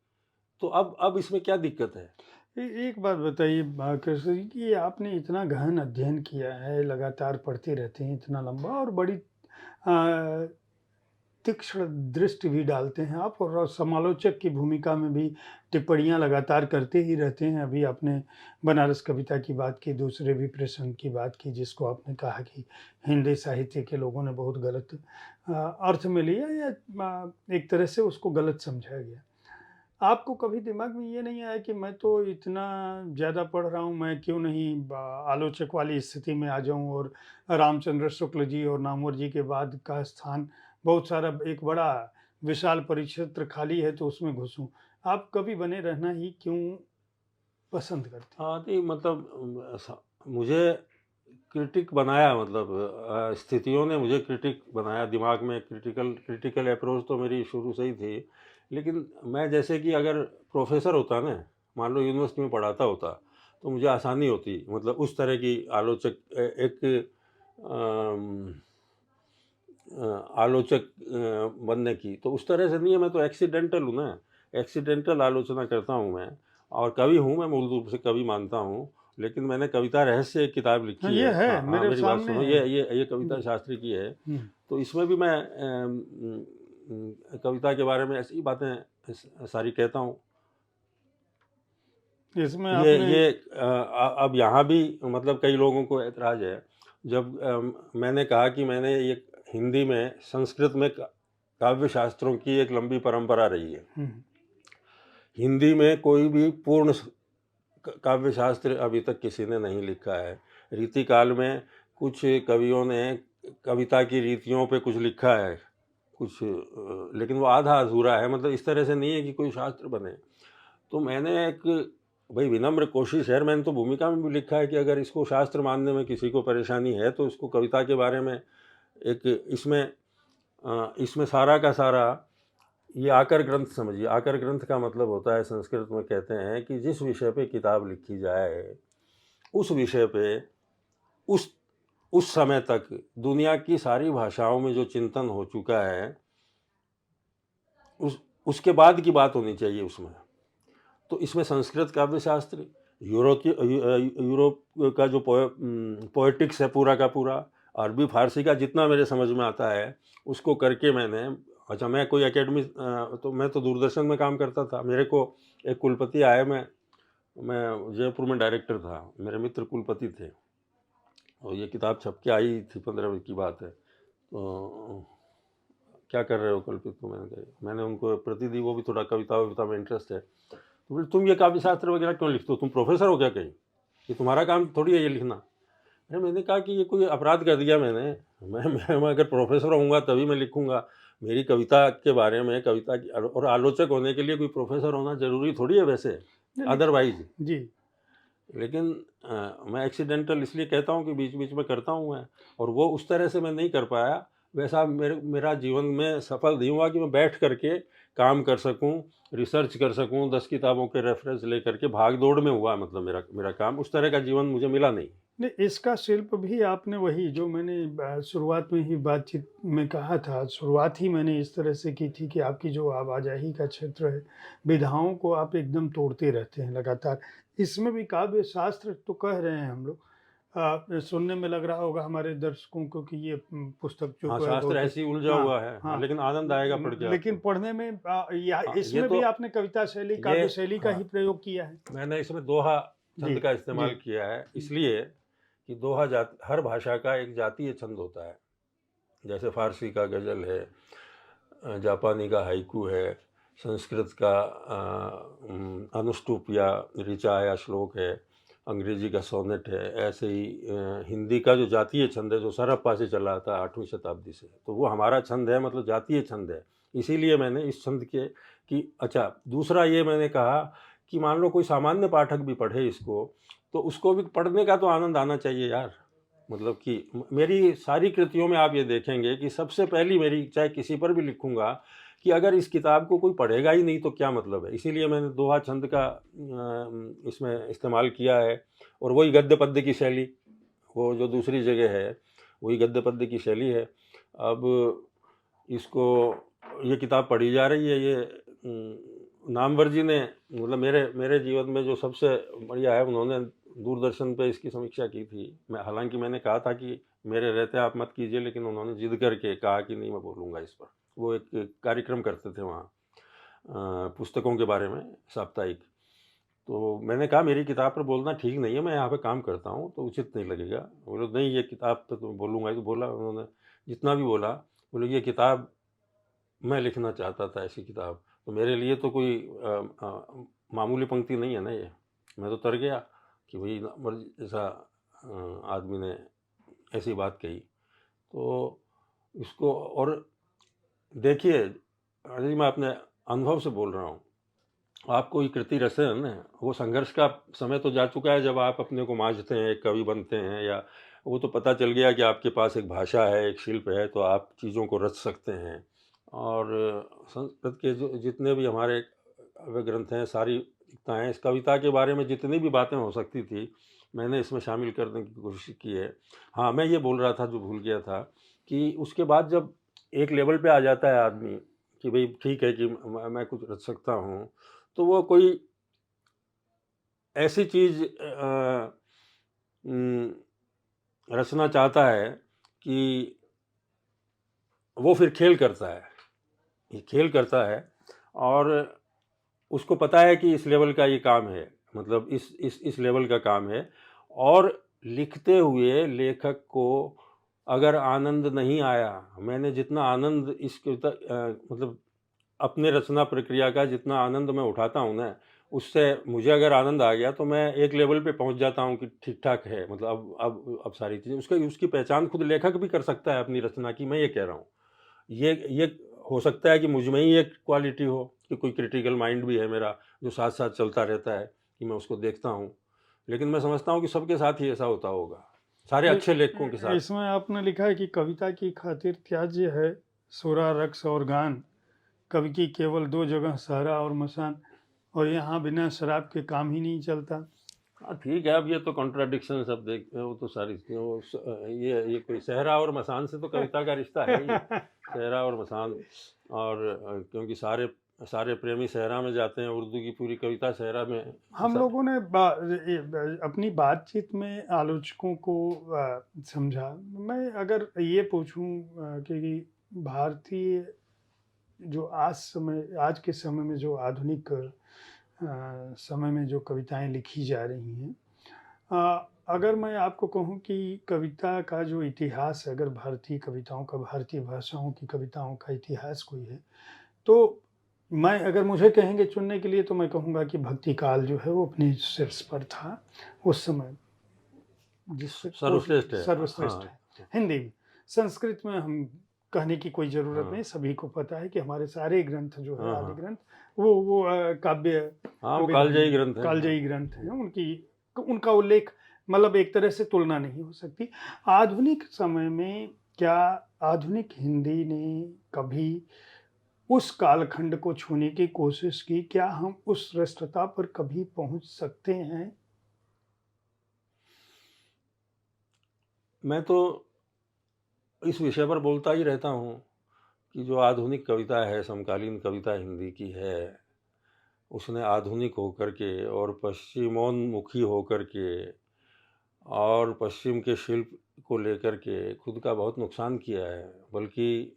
तो अब इसमें क्या दिक्कत है? एक बात बताइए कृष्ण जी कि आपने इतना गहन अध्ययन किया है, लगातार पढ़ते रहते हैं इतना लंबा और बड़ी तीक्ष्ण दृष्टि भी डालते हैं आप और समालोचक की भूमिका में भी टिप्पणियाँ लगातार करते ही रहते हैं। अभी आपने बनारस कविता की बात की, दूसरे भी प्रसंग की बात की जिसको आपने कहा कि हिंदी साहित्य के लोगों ने बहुत गलत अर्थ में लिया या एक तरह से उसको गलत समझा गया। आपको कभी दिमाग में ये नहीं आया कि मैं तो इतना ज़्यादा पढ़ रहा हूँ, मैं क्यों नहीं आलोचक वाली स्थिति में आ जाऊँ और रामचंद्र शुक्ल जी और नामवर जी के बाद का स्थान बहुत सारा एक बड़ा विशाल परिक्षेत्र खाली है तो उसमें घुसूँ। आप कभी बने रहना ही क्यों पसंद करते हैं? हाँ, नहीं मतलब मुझे क्रिटिक बनाया, मतलब स्थितियों ने मुझे क्रिटिक बनाया, दिमाग में क्रिटिकल अप्रोच तो मेरी शुरू से ही थी। लेकिन मैं, जैसे कि अगर प्रोफेसर होता ना, मान लो यूनिवर्सिटी में पढ़ाता होता, तो मुझे आसानी होती, मतलब उस तरह की आलोचक एक अम, आलोचक बनने की। तो उस तरह से नहीं है, मैं तो एक्सीडेंटल हूँ ना, एक्सीडेंटल आलोचना करता हूँ मैं। और कवि हूँ मैं, मूल रूप से कवि मानता हूँ। लेकिन मैंने कविता रहस्य एक किताब हाँ, लिखी ये है। है हाँ हाँ, मेरे मेरी बात सामने सुनो, है। ये कविता जी। शास्त्री की है। हुँ। तो इसमें भी मैं कविता के बारे में ऐसी बातें सारी कहता हूँ। इसमें आपने ये अब यहाँ भी मतलब कई लोगों को ऐतराज़ है। जब मैंने कहा कि मैंने ये हिंदी में, संस्कृत में काव्य शास्त्रों की एक लंबी परंपरा रही है। हुँ, हिंदी में कोई भी पूर्ण काव्य शास्त्र अभी तक किसी ने नहीं लिखा है। रीतिकाल में कुछ कवियों ने कविता की रीतियों पे कुछ लिखा है, कुछ लेकिन वो आधा अधूरा है, मतलब इस तरह से नहीं है कि कोई शास्त्र बने। तो मैंने एक, भाई विनम्र कोशिश है, मैंने तो भूमिका में भी लिखा है कि अगर इसको शास्त्र मानने में किसी को परेशानी है तो उसको कविता के बारे में एक, इसमें सारा का सारा ये आकर ग्रंथ समझिए। आकर ग्रंथ का मतलब होता है, संस्कृत में कहते हैं कि जिस विषय पे किताब लिखी जाए, उस विषय पे उस उस समय तक दुनिया की सारी भाषाओं में जो चिंतन हो चुका है, उसके बाद की बात होनी चाहिए उसमें। तो इसमें संस्कृत काव्य शास्त्र, यूरोप का जो पोएटिक्स है पूरा का पूरा, अरबी फारसी का जितना मेरे समझ में आता है उसको करके मैंने, अच्छा मैं कोई एकेडमी, तो मैं तो दूरदर्शन में काम करता था। मेरे को एक कुलपति आए, मैं जयपुर में डायरेक्टर था, मेरे मित्र कुलपति थे, और ये किताब छप के आई थी, 15 की बात है। तो क्या कर रहे हो कल्पित? तो मैंने उनको प्रति दी, वो भी थोड़ा कविता में इंटरेस्ट है। तो बोले तुम ये काव्य शास्त्र वगैरह क्यों लिखते हो, तुम प्रोफेसर हो क्या कहीं? ये तुम्हारा काम थोड़ी है ये लिखना। अरे मैंने कहा कि ये कोई अपराध कर दिया मैंने? मैं अगर प्रोफेसर होऊंगा तभी मैं लिखूंगा। मेरी कविता के बारे में, कविता की, और आलोचक होने के लिए कोई प्रोफेसर होना जरूरी थोड़ी है वैसे, नहीं, अदरवाइज। जी। लेकिन मैं एक्सीडेंटल इसलिए कहता हूँ कि बीच बीच में करता हूँ मैं, और वो उस तरह से मैं नहीं कर पाया। वैसा मेरा जीवन में सफल नहीं हुआ कि मैं बैठ करके काम कर सकूं, रिसर्च कर सकूं, 10 किताबों के रेफरेंस ले करके भाग दौड़ में हुआ, मतलब मेरा काम उस तरह का जीवन मुझे मिला नहीं। नहीं, इसका शिल्प भी आपने वही जो मैंने शुरुआत में ही बातचीत में कहा था, शुरुआत ही मैंने इस तरह से की थी कि आपकी जो आवाजाही का क्षेत्र है, विधाओं को आप एकदम तोड़ते रहते हैं लगातार। इसमें भी काव्य शास्त्र तो कह रहे हैं हम लोग। सुनने में लग रहा होगा हमारे दर्शकों को कि ये पुस्तक जो हाँ, है शास्त्र बहुत ऐसी उलझा हाँ, हुआ है, हाँ, हाँ। लेकिन आनंद आएगा पढ़ के लेकिन आपको। पढ़ने में या हाँ, ये इसमें तो भी आपने कविता शैली, ये काव्य शैली का हाँ, ही प्रयोग किया है? मैंने इसमें दोहा जी, छंद का जी। इस्तेमाल किया है, इसलिए कि हर भाषा का एक जातीय छंद होता है। जैसे फारसी का गज़ल है, जापानी का हाइकू है, संस्कृत का अनुष्टुप या ऋचा या श्लोक है, अंग्रेजी का सोनेट है, ऐसे ही हिंदी का जो जातीय छंद है जो सरहप्पा से चला आता है 8वीं शताब्दी से, तो वो हमारा छंद है, मतलब जातीय छंद है। इसीलिए मैंने इस छंद के कि अच्छा, दूसरा ये मैंने कहा कि मान लो कोई सामान्य पाठक भी पढ़े इसको, तो उसको भी पढ़ने का तो आनंद आना चाहिए यार। मतलब कि मेरी सारी कृतियों में आप ये देखेंगे कि सबसे पहली मेरी, चाहे किसी पर भी लिखूंगा, कि अगर इस किताब को कोई पढ़ेगा ही नहीं तो क्या मतलब है। इसीलिए मैंने दोहा छंद का इसमें इस्तेमाल किया है, और वही गद्य पद्य की शैली, वो जो दूसरी जगह है वही गद्य पद्य की शैली है। अब इसको, ये किताब पढ़ी जा रही है, ये नामवर जी ने, मतलब मेरे मेरे जीवन में जो सबसे बढ़िया है, उन्होंने दूरदर्शन पे इसकी समीक्षा की थी। मैं, हालांकि मैंने कहा था कि मेरे रहते आप मत कीजिए, लेकिन उन्होंने जिद करके कहा कि नहीं, मैं बोलूँगा इस पर। वो एक कार्यक्रम करते थे वहाँ पुस्तकों के बारे में, साप्ताहिक। तो मैंने कहा मेरी किताब पर बोलना ठीक नहीं है, मैं यहाँ पे काम करता हूँ तो उचित नहीं लगेगा। बोले नहीं, ये किताब पे तो बोलूँगा ही। तो बोला उन्होंने, जितना भी बोला, बोले ये किताब मैं लिखना चाहता था, ऐसी किताब। तो मेरे लिए तो कोई मामूली पंक्ति नहीं है ना ये। मैं तो तर गया कि भाई जैसा आदमी ने ऐसी बात कही। तो इसको, और देखिए अजय जी, मैं अपने अनुभव से बोल रहा हूँ। आप कोई कृति रचन है, वो संघर्ष का समय तो जा चुका है जब आप अपने को मांझते हैं, एक कवि बनते हैं, या वो तो पता चल गया कि आपके पास एक भाषा है, एक शिल्प है, तो आप चीज़ों को रच सकते हैं। और संस्कृत के जो जितने भी हमारे काव्य ग्रंथ हैं, सारी लिखताएँ, इस कविता के बारे में जितनी भी बातें हो सकती थी, मैंने इसमें शामिल करने की कोशिश की है। हाँ, मैं ये बोल रहा था, जो भूल गया था, कि उसके बाद जब एक लेवल पे आ जाता है आदमी कि भाई ठीक है कि मैं कुछ रच सकता हूँ, तो वो कोई ऐसी चीज़ रचना चाहता है कि वो फिर खेल करता है। ये खेल करता है, और उसको पता है कि इस लेवल का ये काम है, मतलब इस लेवल का काम है। और लिखते हुए लेखक को अगर आनंद नहीं आया, मैंने जितना आनंद इस कविता मतलब अपने रचना प्रक्रिया का जितना आनंद मैं उठाता हूँ ना, उससे मुझे अगर आनंद आ गया तो मैं एक लेवल पे पहुँच जाता हूँ कि ठीक ठाक है, मतलब अब सारी चीज़ें, उसकी पहचान खुद लेखक भी कर सकता है अपनी रचना की। मैं ये कह रहा हूँ, ये हो सकता है कि मुझ में ही एक क्वालिटी हो कि कोई क्रिटिकल माइंड भी है मेरा, जो साथ साथ चलता रहता है, कि मैं उसको देखता हूँ। लेकिन मैं समझता हूँ कि सबके साथ ही ऐसा होता होगा, सारे अच्छे लेखकों के साथ। इसमें आपने लिखा है कि कविता की खातिर त्याज्य है सुरा, रक्स और गान, कवि की केवल दो जगह सहरा और मसान, और यहाँ बिना शराब के काम ही नहीं चलता। हाँ ठीक है, अब ये तो कॉन्ट्राडिक्शन सब देख, वो तो सारी ये कोई सहरा और मसान से तो कविता का रिश्ता है ही। सहरा और मसान, और क्योंकि सारे सारे प्रेमी सहरा में जाते हैं, उर्दू की पूरी कविता सहरा में। हम लोगों ने अपनी बातचीत में आलोचकों को समझा। मैं अगर ये पूछूं कि भारतीय जो आज के समय में जो आधुनिक समय में जो कविताएं लिखी जा रही हैं, अगर मैं आपको कहूं कि कविता का जो इतिहास है, अगर भारतीय कविताओं का, भारतीय भाषाओं की कविताओं का इतिहास कोई है, तो मैं, अगर मुझे कहेंगे चुनने के लिए, तो मैं कहूँगा कि भक्ति काल जो है वो अपने शीर्ष पर था उस समय, जिससे सर्वश्रेष्ठ है। सर्वश्रेष्ठ हाँ है। हिंदी में, संस्कृत में हम कहने की कोई ज़रूरत हाँ नहीं, सभी को पता है कि हमारे सारे ग्रंथ जो है, हाँ आदि हाँ ग्रंथ, वो काव्य हाँ, वो विधान, कालजयी ग्रंथ है। कालजयी ग्रंथ हैं। उनका उल्लेख, मतलब एक तरह से तुलना नहीं हो सकती। आधुनिक समय में क्या आधुनिक हिंदी ने कभी उस कालखंड को छूने की कोशिश की? क्या हम उस श्रेष्ठता पर कभी पहुंच सकते हैं? मैं तो इस विषय पर बोलता ही रहता हूँ कि जो आधुनिक कविता है, समकालीन कविता हिंदी की है, उसने आधुनिक होकर के और पश्चिमोन्मुखी होकर के और पश्चिम के शिल्प को लेकर के खुद का बहुत नुकसान किया है। बल्कि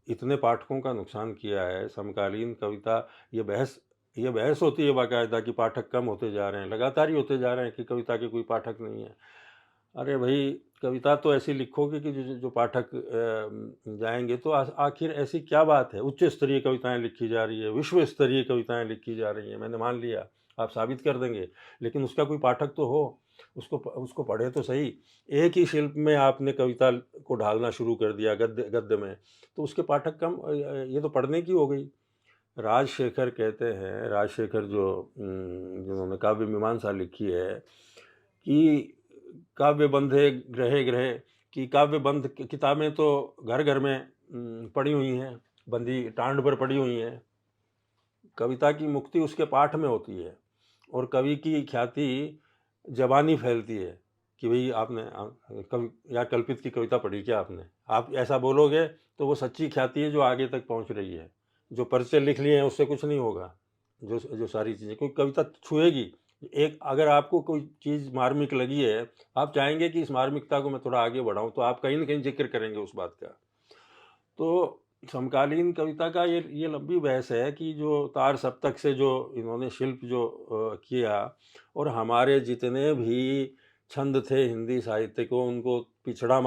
इतने पाठकों का नुकसान किया है। समकालीन कविता, ये बहस होती है बाकायदा कि पाठक कम होते जा रहे हैं, लगातार ही होते जा रहे हैं कि कविता के कोई पाठक नहीं है। अरे भाई, कविता तो ऐसी लिखोगे कि जो पाठक जाएंगे तो आखिर ऐसी क्या बात है। उच्च स्तरीय कविताएं लिखी जा रही है, विश्व स्तरीय कविताएं लिखी जा रही हैं, मैंने मान लिया, आप साबित कर देंगे, लेकिन उसका कोई पाठक तो हो, उसको पढ़े तो सही। एक ही शिल्प में आपने कविता को ढालना शुरू कर दिया गद्य गद्य में, तो उसके पाठक कम, ये तो पढ़ने की हो गई। राजशेखर कहते हैं, राजशेखर जो जिन्होंने काव्य मीमांसा लिखी है, कि काव्य बंधे ग्रहे ग्रहे, कि काव्य बंध किताबें तो घर घर में पड़ी हुई हैं, बंदी टांड पर पड़ी हुई हैं। कविता की मुक्ति उसके पाठ में होती है, और कवि की ख्याति जबानी फैलती है कि भाई आपने कवि या कल्पित की कविता पढ़ी क्या आपने। आप ऐसा बोलोगे तो वो सच्ची ख्याति है जो आगे तक पहुंच रही है। जो पर्चे लिख लिए हैं उससे कुछ नहीं होगा। जो सारी चीज़ें, कोई कविता छुएगी। एक अगर आपको कोई चीज़ मार्मिक लगी है, आप चाहेंगे कि इस मार्मिकता को मैं थोड़ा आगे बढ़ाऊं, तो आप कहीं ना कहीं जिक्र करेंगे उस बात का। तो समकालीन कविता का ये लंबी बहस है कि जो तार सप्तक से जो इन्होंने शिल्प जो किया, और हमारे जितने भी छंद थे हिंदी साहित्य को, उनको पिछड़ा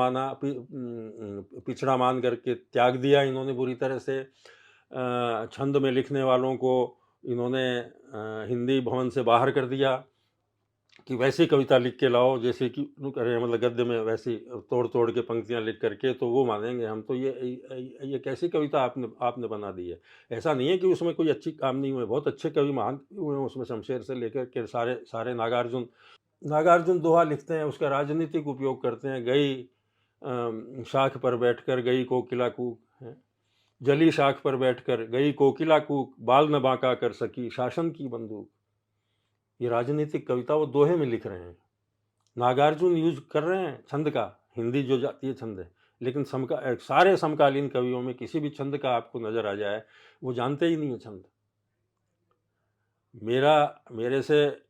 मान करके त्याग दिया इन्होंने बुरी तरह से। छंद में लिखने वालों को इन्होंने हिंदी भवन से बाहर कर दिया कि वैसी कविता लिख के लाओ जैसे कि करें, मतलब गद्य में वैसी तोड़ तोड़ के पंक्तियां लिख करके तो वो मानेंगे हम। तो ये कैसी कविता आपने बना दी है। ऐसा नहीं है कि उसमें कोई अच्छी काम नहीं हुए, बहुत अच्छे कवि महान हुए हैं उसमें, शमशेर से लेकर के सारे सारे। नागार्जुन दोहा लिखते हैं, उसका राजनीतिक उपयोग करते हैं। गई शाख पर बैठकर गई कोकिला कूक है, जली शाख पर बैठकर गई कोकिला कूक, बाल न बांका कर सकी शासन की बंदूक। ये राजनीतिक कविता वो दोहे में लिख रहे हैं। नागार्जुन यूज कर रहे हैं छंद का, हिंदी जो जाती है छंद है, लेकिन सारे समकालीन कवियों में किसी भी छंद का आपको नजर आ जाए, वो जानते ही नहीं है छंद। मेरे से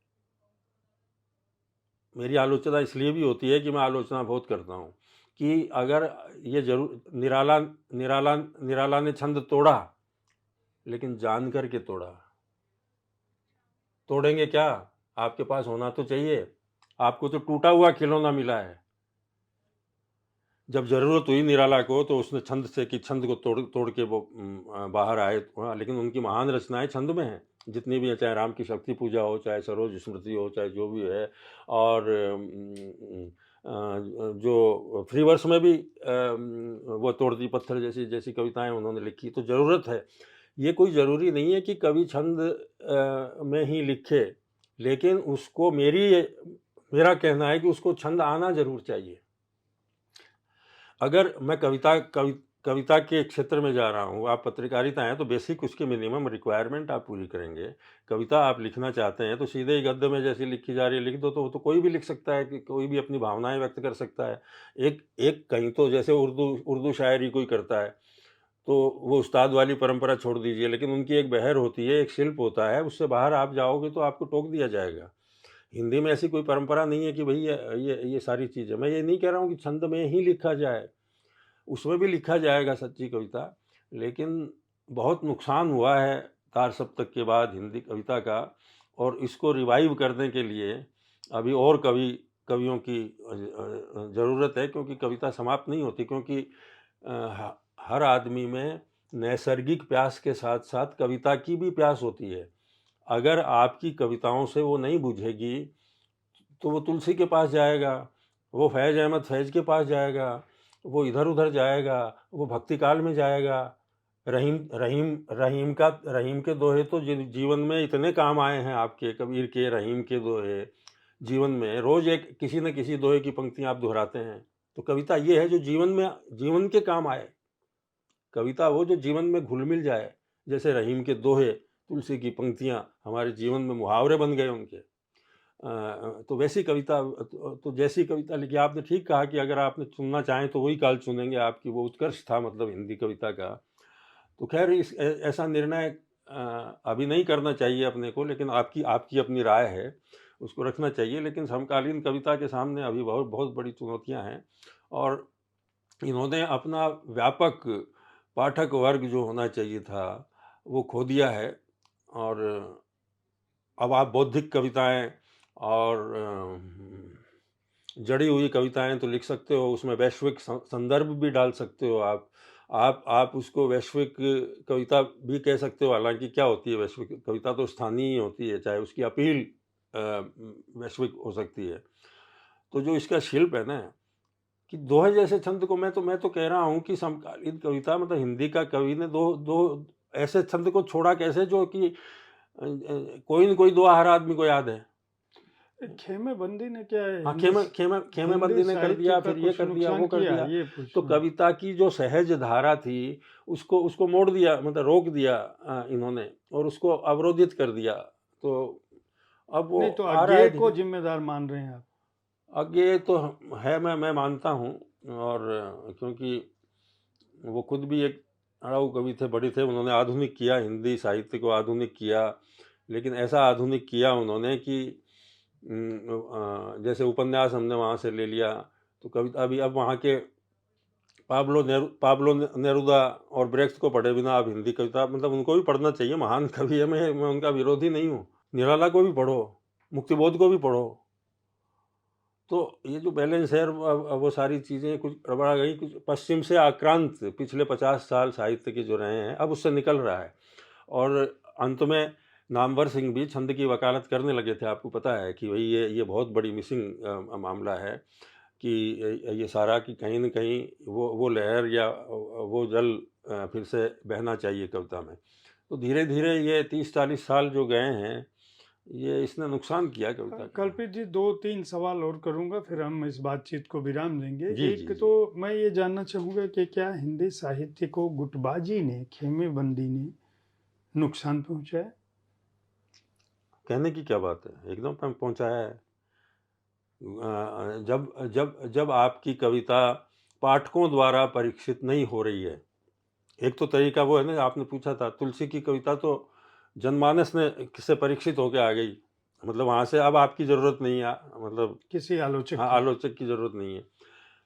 मेरी आलोचना इसलिए भी होती है कि मैं आलोचना बहुत करता हूँ, कि अगर ये जरूर निराला निराला निराला ने छंद तोड़ा, लेकिन जान करके तोड़ा। तोड़ेंगे क्या, आपके पास होना तो चाहिए। आपको तो टूटा हुआ खिलौना मिला है। जब जरूरत हुई निराला को तो उसने छंद से, कि छंद को तोड़ तोड़ के वो बाहर आए। लेकिन उनकी महान रचनाएं छंद में हैं, जितनी भी है, चाहे राम की शक्ति पूजा हो, चाहे सरोज स्मृति हो, चाहे जो भी है। और जो फ्री वर्स में भी वो तोड़ती पत्थर जैसी जैसी कविताएं उन्होंने लिखी। तो ज़रूरत है। ये कोई ज़रूरी नहीं है कि कवि छंद में ही लिखे, लेकिन उसको मेरा कहना है कि उसको छंद आना जरूर चाहिए। अगर मैं कविता के क्षेत्र में जा रहा हूँ, आप पत्रकारिता हैं, तो बेसिक उसकी मिनिमम रिक्वायरमेंट आप पूरी करेंगे। कविता आप लिखना चाहते हैं तो सीधे ही गद्य में जैसी लिखी जा रही है लिख दो, तो कोई भी लिख सकता है, कि कोई भी अपनी भावनाएं व्यक्त कर सकता है। एक एक कहीं तो जैसे उर्दू शायरी कोई करता है, तो वो उस्ताद वाली परंपरा छोड़ दीजिए, लेकिन उनकी एक बहर होती है, एक शिल्प होता है, उससे बाहर आप जाओगे तो आपको टोक दिया जाएगा। हिंदी में ऐसी कोई परंपरा नहीं है कि भाई ये सारी चीज़ें। मैं ये नहीं कह रहा हूँ कि छंद में ही लिखा जाए, उसमें भी लिखा जाएगा सच्ची कविता, लेकिन बहुत नुकसान हुआ है तार सप्तक के बाद हिंदी कविता का। और इसको रिवाइव करने के लिए अभी और कवियों की ज़रूरत है, क्योंकि कविता समाप्त नहीं होती। क्योंकि हर आदमी में नैसर्गिक प्यास के साथ साथ कविता की भी प्यास होती है। अगर आपकी कविताओं से वो नहीं बुझेगी, तो वो तुलसी के पास जाएगा, वो फैज़ अहमद फैज़ के पास जाएगा, वो इधर उधर जाएगा, वो भक्ति काल में जाएगा। रहीम के दोहे तो जीवन में इतने काम आए हैं आपके, कबीर के, रहीम के दोहे जीवन में रोज एक किसी न किसी दोहे की पंक्तियां आप दोहराते हैं। तो कविता ये है जो जीवन के काम आए। कविता वो जो जीवन में घुल मिल जाए, जैसे रहीम के दोहे, तुलसी की पंक्तियां हमारे जीवन में मुहावरे बन गए उनके। तो वैसी कविता, तो जैसी कविता लिखी। आपने ठीक कहा कि अगर आपने चुनना चाहें तो वही काल चुनेंगे, आपकी वो उत्कर्ष था मतलब हिंदी कविता का। तो खैर ऐसा निर्णय अभी नहीं करना चाहिए अपने को, लेकिन आपकी आपकी अपनी राय है, उसको रखना चाहिए। लेकिन समकालीन कविता के सामने अभी बहुत बहुत बड़ी चुनौतियां हैं, और इन्होंने अपना व्यापक पाठक वर्ग जो होना चाहिए था वो खो दिया है। और अब आप बौद्धिक कविताएं और जड़ी हुई कविताएं तो लिख सकते हो, उसमें वैश्विक संदर्भ भी डाल सकते हो आप उसको वैश्विक कविता भी कह सकते हो। हालांकि क्या होती है वैश्विक कविता, तो स्थानीय होती है, चाहे उसकी अपील वैश्विक हो सकती है। तो जो इसका शिल्प है ना, कि दोहे जैसे छंद को मैं तो कह रहा हूँ कि समकालीन कविता, मतलब हिंदी का कवि ने दो दो ऐसे छंद को छोड़ा कैसे, जो कि कोई न कोई दोहा हर आदमी को याद है। खेमे बंदी ने क्या है हाँ, खेमे खेमे खेमे हिंदी बंदी ने कर साहित्य दिया, का फिर ये कुछ कर दिया, नुकसान वो कर किया दिया। है, ये तो पूछना है। कविता की जो सहज धारा थी, उसको मोड़ दिया, मतलब रोक दिया इन्होंने, और उसको अवरोधित कर दिया। तो अब वो नहीं तो आ रहा है अज्ञे को धीरे। जिम्मेदार मान रहे हैं आप? आगे तो है, मैं मानता हूँ। और क्योंकि वो खुद भी एक अड़ाऊ कवि थे, बड़े थे, उन्होंने आधुनिक किया, हिंदी साहित्य को आधुनिक किया। लेकिन ऐसा आधुनिक किया उन्होंने कि जैसे उपन्यास हमने वहाँ से ले लिया, तो कविता भी अब वहाँ के पाब्लो नेरुदा और ब्रेख्त को पढ़े बिना आप हिंदी कविता, मतलब उनको भी पढ़ना चाहिए, महान कवि है, मैं उनका विरोधी नहीं हूँ। निराला को भी पढ़ो, मुक्तिबोध को भी पढ़ो। तो ये जो बैलेंस है, वो सारी चीज़ें कुछ गड़बड़ा गई, कुछ पश्चिम से आक्रांत पिछले 50 साल साहित्य के जो रहे हैं, अब उससे निकल रहा है। और अंत में नामवर सिंह भी छंद की वकालत करने लगे थे। आपको पता है कि भाई ये बहुत बड़ी मिसिंग मामला है, कि ये सारा कि कहीं न कहीं वो लहर या वो जल फिर से बहना चाहिए कविता में। तो धीरे-धीरे ये 30-40 साल जो गए हैं, ये इसने नुकसान किया कविता का। कल्पित जी, 2-3 सवाल और करूंगा, फिर हम इस बातचीत को विराम देंगे। जी, जी, एक जी। तो मैं ये जानना चाहूंगा कि क्या हिंदी साहित्य को गुटबाजी ने, खेमे बंदी ने नुकसान पहुंचाया? कहने की क्या बात है, एकदम पहुँचाया है। जब जब जब आपकी कविता पाठकों द्वारा परीक्षित नहीं हो रही है, एक तो तरीका वो है ना, आपने पूछा था, तुलसी की कविता तो जनमानस ने से परीक्षित होके आ गई, मतलब वहाँ से अब आपकी ज़रूरत नहीं है, मतलब किसी आलोचक हाँ, की? आलोचक की ज़रूरत नहीं है।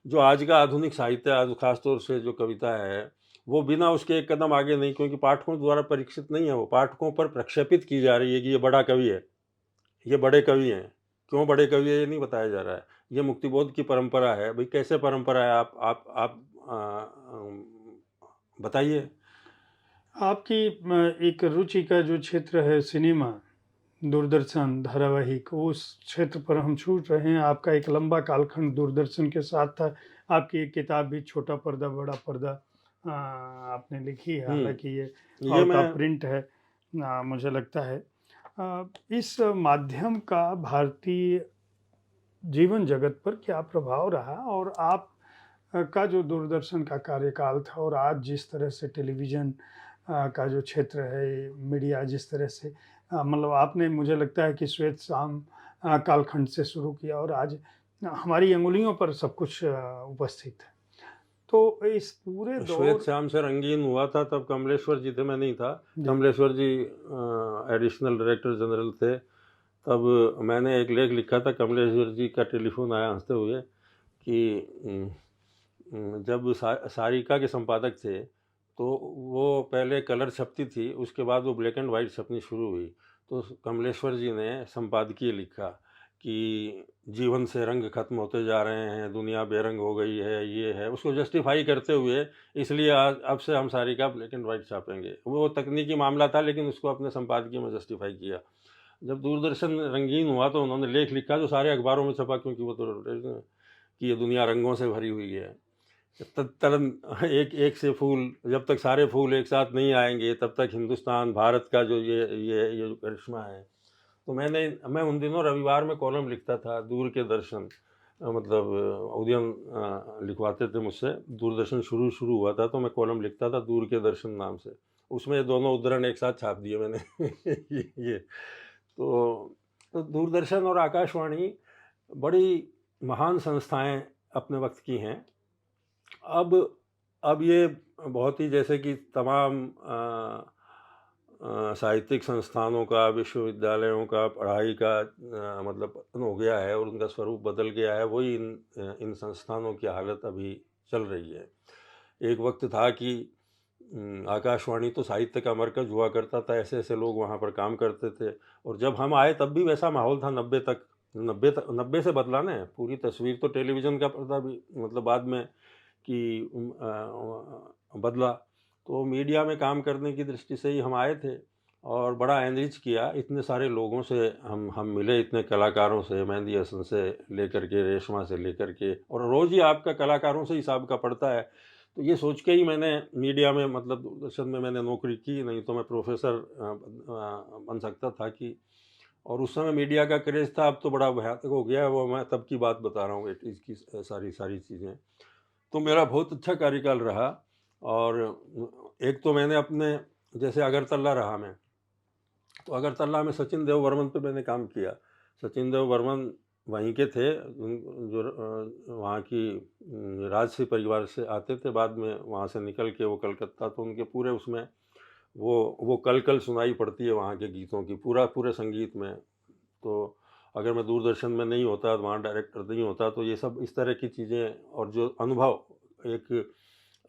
जो आज का आधुनिक साहित्य है, आज खासतौर से जो कविता है, वो बिना उसके एक कदम आगे नहीं, क्योंकि पाठकों द्वारा परीक्षित नहीं है, वो पाठकों पर प्रक्षेपित की जा रही है कि ये बड़ा कवि है, ये बड़े कवि हैं। क्यों बड़े कवि है, ये नहीं बताया जा रहा है। ये मुक्तिबोध की परंपरा है। भाई कैसे परंपरा है, आप बताइए। आपकी एक रुचि का जो क्षेत्र है सिनेमा, दूरदर्शन धारावाहिक, उस क्षेत्र पर हम छूट रहे हैं। आपका एक लंबा कालखंड दूरदर्शन के साथ था। आपकी एक किताब भी छोटा पर्दा बड़ा पर्दा आपने लिखी है, हुँ, हालांकि ये ये आउट मैं ऑफ प्रिंट है। मुझे लगता है इस माध्यम का भारतीय जीवन जगत पर क्या प्रभाव रहा, और आप का जो दूरदर्शन का कार्यकाल था और आज जिस तरह से टेलीविज़न का जो क्षेत्र है, मीडिया जिस तरह से मतलब आपने, मुझे लगता है कि श्वेत शाम कालखंड से शुरू किया और आज हमारी अंगुलियों पर सब कुछ उपस्थित है। तो इस पूरे श्वेत दौर श्याम से रंगीन हुआ था तब कमलेश्वर जी थे, मैं नहीं था। जी, कमलेश्वर जी एडिशनल डायरेक्टर जनरल थे। तब मैंने एक लेख लिखा था, कमलेश्वर जी का टेलीफ़ोन आया हँसते हुए कि जब सारिका के संपादक थे, तो वो पहले कलर छपती थी, उसके बाद वो ब्लैक एंड वाइट छपनी शुरू हुई। तो कमलेश्वर जी ने संपादकीय लिखा कि जीवन से रंग खत्म होते जा रहे हैं, दुनिया बेरंग हो गई है, ये है। उसको जस्टिफ़ाई करते हुए, इसलिए आज अब से हम सारिका ब्लैक एंड वाइट छापेंगे। वो तकनीकी मामला था, लेकिन उसको अपने संपादकीय में जस्टिफ़ाई किया। जब दूरदर्शन रंगीन हुआ तो उन्होंने लेख लिखा जो सारे अखबारों में छपा, क्योंकि वो तो कि ये दुनिया रंगों से भरी हुई है। तुरंत एक एक से फूल, जब तक सारे फूल एक साथ नहीं आएंगे तब तक हिंदुस्तान भारत का जो ये जो करिश्मा है। तो मैं उन दिनों रविवार में कॉलम लिखता था, दूर के दर्शन, मतलब उदयन लिखवाते थे मुझसे। दूरदर्शन शुरू शुरू हुआ था तो मैं कॉलम लिखता था दूर के दर्शन नाम से। उसमें ये दोनों उद्धरण एक साथ छाप दिए मैंने। ये तो दूरदर्शन और आकाशवाणी बड़ी महान संस्थाएं अपने वक्त की हैं। अब अब ये बहुत ही, जैसे कि तमाम साहित्यिक संस्थानों का, विश्वविद्यालयों का पढ़ाई का मतलब पतन हो गया है और उनका स्वरूप बदल गया है। वही इन संस्थानों की हालत अभी चल रही है। एक वक्त था कि आकाशवाणी तो साहित्य का मरकज़ हुआ करता था, ऐसे ऐसे लोग वहाँ पर काम करते थे। और जब हम आए तब भी वैसा माहौल था 90 तक, 90 से बदला ना, पूरी तस्वीर तो टेलीविज़न का पर्दा भी मतलब बाद में कि बदला। तो मीडिया में काम करने की दृष्टि से ही हम आए थे और बड़ा एनरिच किया। इतने सारे लोगों से हम मिले, इतने कलाकारों से, मेहंदी हसन से लेकर के, रेशमा से लेकर के, और रोज़ ही आपका कलाकारों से हिसाब का पड़ता है। तो ये सोच के ही मैंने मीडिया में मतलब दूरदर्शन में मैंने नौकरी की, नहीं तो मैं प्रोफ़ेसर बन सकता था कि। और उस समय मीडिया का क्रेज़ था, अब तो बड़ा भयानक हो गया है, वो मैं तब की बात बता रहा हूँ 80s की सारी चीज़ें। तो मेरा बहुत अच्छा कार्यकाल रहा। और एक तो मैंने अपने, जैसे अगरतला रहा मैं, तो अगरतला में सचिन देव बर्मन पे मैंने काम किया। सचिन देव बर्मन वहीं के थे, जो वहाँ की राजसी परिवार से आते थे, बाद में वहाँ से निकल के वो कलकत्ता, तो उनके पूरे उसमें वो कल-कल सुनाई पड़ती है वहाँ के गीतों की, पूरे संगीत में। तो अगर मैं दूरदर्शन में नहीं होता, वहाँ डायरेक्टर नहीं होता, तो ये सब इस तरह की चीज़ें और जो अनुभव, एक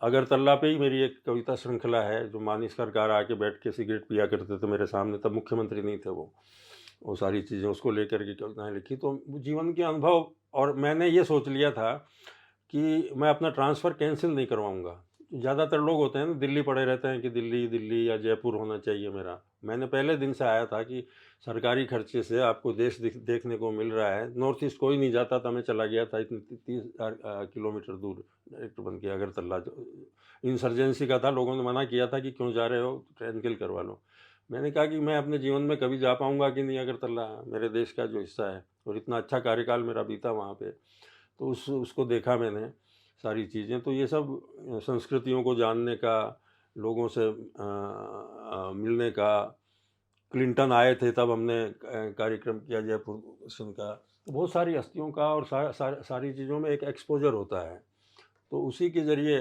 अगरतला पे ही मेरी एक कविता श्रृंखला है, जो मानिस सरकार आके बैठ के सिगरेट पिया करते थे मेरे सामने, तब मुख्यमंत्री नहीं थे वो सारी चीज़ें उसको लेकर के कविताएँ लिखी। तो जीवन के अनुभव, और मैंने ये सोच लिया था कि मैं अपना ट्रांसफ़र कैंसल नहीं करवाऊँगा। ज़्यादातर लोग होते हैं ना, दिल्ली पड़े रहते हैं कि दिल्ली या जयपुर होना चाहिए मेरा। मैंने पहले दिन से आया था कि सरकारी खर्चे से आपको देश देखने को मिल रहा है। नॉर्थ ईस्ट कोई नहीं जाता था, मैं चला गया था इतनी 30,000 किलोमीटर दूर डायरेक्ट बन के अगरतला। इंसर्जेंसी का था, लोगों ने मना किया था कि क्यों जा रहे हो, कैंसिल करवा लो। मैंने कहा कि मैं अपने जीवन में कभी जा पाऊँगा कि नहीं अगरतला, मेरे देश का जो हिस्सा है, और इतना अच्छा कार्यकाल मेरा बीता वहाँ पे। तो उसको देखा मैंने, सारी चीज़ें। तो ये सब संस्कृतियों को जानने का, लोगों से मिलने का। क्लिंटन आए थे तब हमने कार्यक्रम किया जयपुर दर्शन का। तो बहुत सारी हस्तियों का और सारी चीज़ों में एक एक्सपोज़र होता है। तो उसी के ज़रिए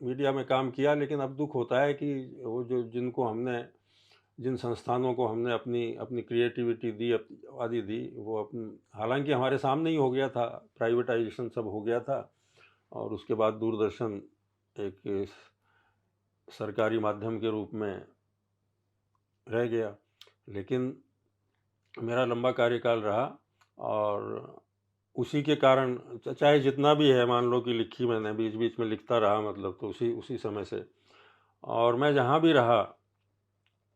मीडिया में काम किया, लेकिन अब दुःख होता है कि वो जो जिन संस्थानों को हमने अपनी अपनी क्रिएटिविटी दी, आदि दी, वो हालांकि हमारे सामने ही हो गया था, प्राइवेटाइजेशन सब हो गया था, और उसके बाद दूरदर्शन एक सरकारी माध्यम के रूप में रह गया। लेकिन मेरा लंबा कार्यकाल रहा, और उसी के कारण चाहे जितना भी है, मान लो कि लिखी मैंने, बीच बीच में लिखता रहा, मतलब तो उसी समय से। और मैं जहाँ भी रहा,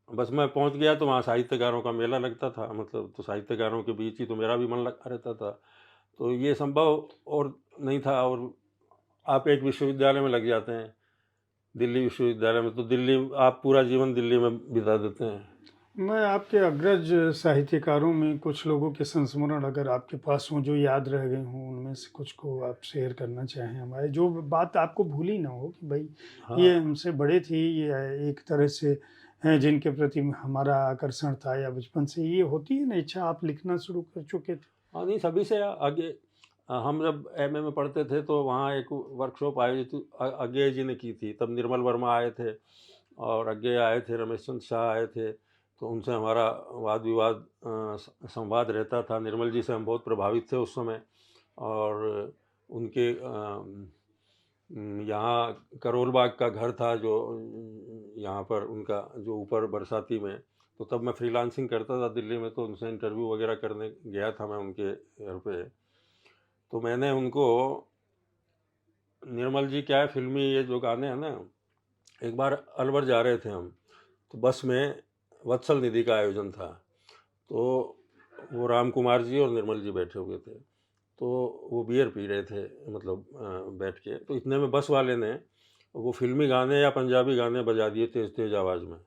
बस मैं पहुँच गया तो वहाँ साहित्यकारों का मेला लगता था, मतलब तो साहित्यकारों के बीच ही तो मेरा भी मन लगा रहता था। तो ये संभव और नहीं था। और आप एक विश्वविद्यालय में लग जाते हैं, दिल्ली विश्वविद्यालय में, तो दिल्ली, आप पूरा जीवन दिल्ली में बिता देते हैं। मैं आपके अग्रज साहित्यकारों में कुछ लोगों के संस्मरण अगर आपके पास हों जो याद रह गए हों, उनमें से कुछ को आप शेयर करना चाहें हमारे, जो बात आपको भूली ना हो कि भाई ये हाँ, हमसे बड़े थे, ये एक तरह से हैं जिनके प्रति हमारा आकर्षण था, या बचपन से ये होती है ना इच्छा, आप लिखना शुरू कर चुके थे? हाँ, नहीं सभी से आगे। हम जब एमए में पढ़ते थे तो वहाँ एक वर्कशॉप आयोजित अज्ञेय जी ने की थी, तब निर्मल वर्मा आए थे, और अज्ञेय आए थे, रमेश चंद्र शाह आए थे। तो उनसे हमारा वाद विवाद संवाद रहता था। निर्मल जी से हम बहुत प्रभावित थे उस समय। और उनके यहाँ करोल बाग का घर था, जो यहाँ पर उनका जो ऊपर बरसाती में, तो तब मैं फ्रीलांसिंग करता था दिल्ली में, तो उनसे इंटरव्यू वगैरह करने गया था मैं उनके घर पे। तो मैंने उनको, निर्मल जी क्या है, फिल्मी ये जो गाने हैं ना, एक बार अलवर जा रहे थे हम, तो बस में वत्सल निधि का आयोजन था। तो वो राम कुमार जी और निर्मल जी बैठे हुए थे, तो वो बियर पी रहे थे, मतलब बैठ के। तो इतने में बस वाले ने वो फिल्मी गाने या पंजाबी गाने बजा दिए तेज़ तेज़ आवाज़ में।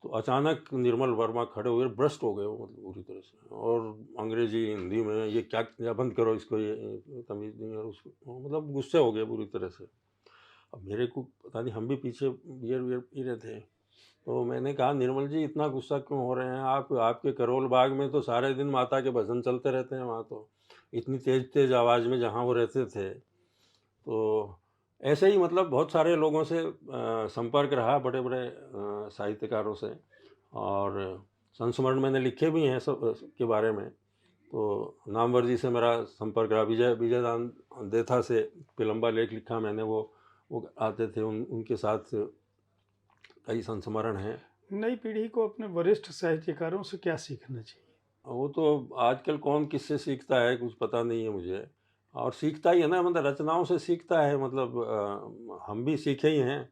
तो अचानक निर्मल वर्मा खड़े हुए, ब्रस्ट हो गए वो, मतलब पूरी तरह से, और अंग्रेजी हिंदी में, ये क्या, या बंद करो इसको, ये तमीज़ नहीं है, और उसको मतलब गुस्से हो गए पूरी तरह से। अब मेरे को पता नहीं, हम भी पीछे बियर वियर पी रहे थे। तो मैंने कहा, निर्मल जी इतना गुस्सा क्यों हो रहे हैं आप? आपके करोल बाग में तो सारे दिन माता के भजन चलते रहते हैं वहाँ तो, इतनी तेज़ तेज़ आवाज़ में जहाँ वो रहते थे। तो ऐसे ही मतलब बहुत सारे लोगों से संपर्क रहा, बड़े-बड़े साहित्यकारों से। और संस्मरण मैंने लिखे भी हैं सब के बारे में। तो नामवर जी से मेरा संपर्क रहा, विजयदान देथा से पे लंबा लेख लिखा मैंने, वो आते थे, उनके साथ कई संस्मरण हैं। नई पीढ़ी को अपने वरिष्ठ साहित्यकारों से क्या सीखना चाहिए? वो तो आजकल कौन किससे सीखता है कुछ पता नहीं है मुझे, और सीखता ही है ना, मतलब रचनाओं से सीखता है, मतलब हम भी सीखे ही हैं।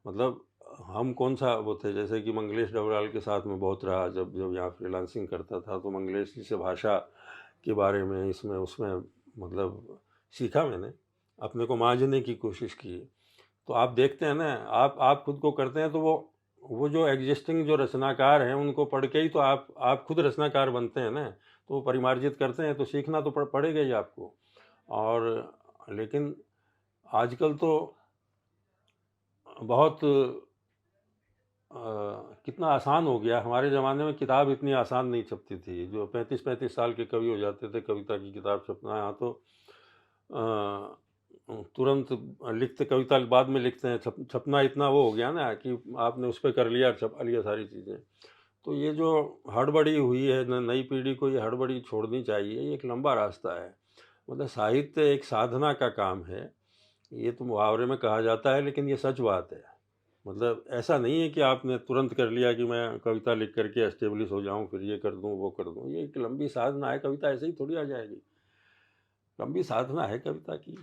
मतलब हम कौन सा वो थे, जैसे कि मंगलेश डबराल के साथ में बहुत रहा, जब जब यहाँ फ्रीलांसिंग करता था तो मंगलेश जी से भाषा के बारे में इसमें उसमें मतलब सीखा मैंने, अपने को मांझने की कोशिश की। तो आप देखते हैं ना, आप खुद को करते हैं तो वो जो एग्जिस्टिंग जो रचनाकार हैं उनको पढ़ के ही तो आप खुद रचनाकार बनते हैं ना, तो वो परिमार्जित करते हैं, तो सीखना तो पड़ेगा ही आपको। और लेकिन आजकल तो बहुत कितना आसान हो गया। हमारे ज़माने में किताब इतनी आसान नहीं छपती थी, जो 35-35 साल के कवि हो जाते थे, कविता की किताब छपना, यहाँ तो तुरंत लिखते, कविता बाद में लिखते हैं, छपना इतना वो हो गया ना कि आपने उस पर कर लिया, छपा लिया सारी चीज़ें। तो ये जो हड़बड़ी हुई है, नई पीढ़ी को ये हड़बड़ी छोड़नी चाहिए, ये एक लंबा रास्ता है। मतलब साहित्य एक साधना का काम है, ये तो मुहावरे में कहा जाता है, लेकिन ये सच बात है। मतलब ऐसा नहीं है कि आपने तुरंत कर लिया कि मैं कविता लिख करके एस्टेब्लिश हो जाऊं, फिर ये कर दूं वो कर दूं। ये एक लंबी साधना है, कविता ऐसे ही थोड़ी आ जाएगी, लंबी साधना है कविता की।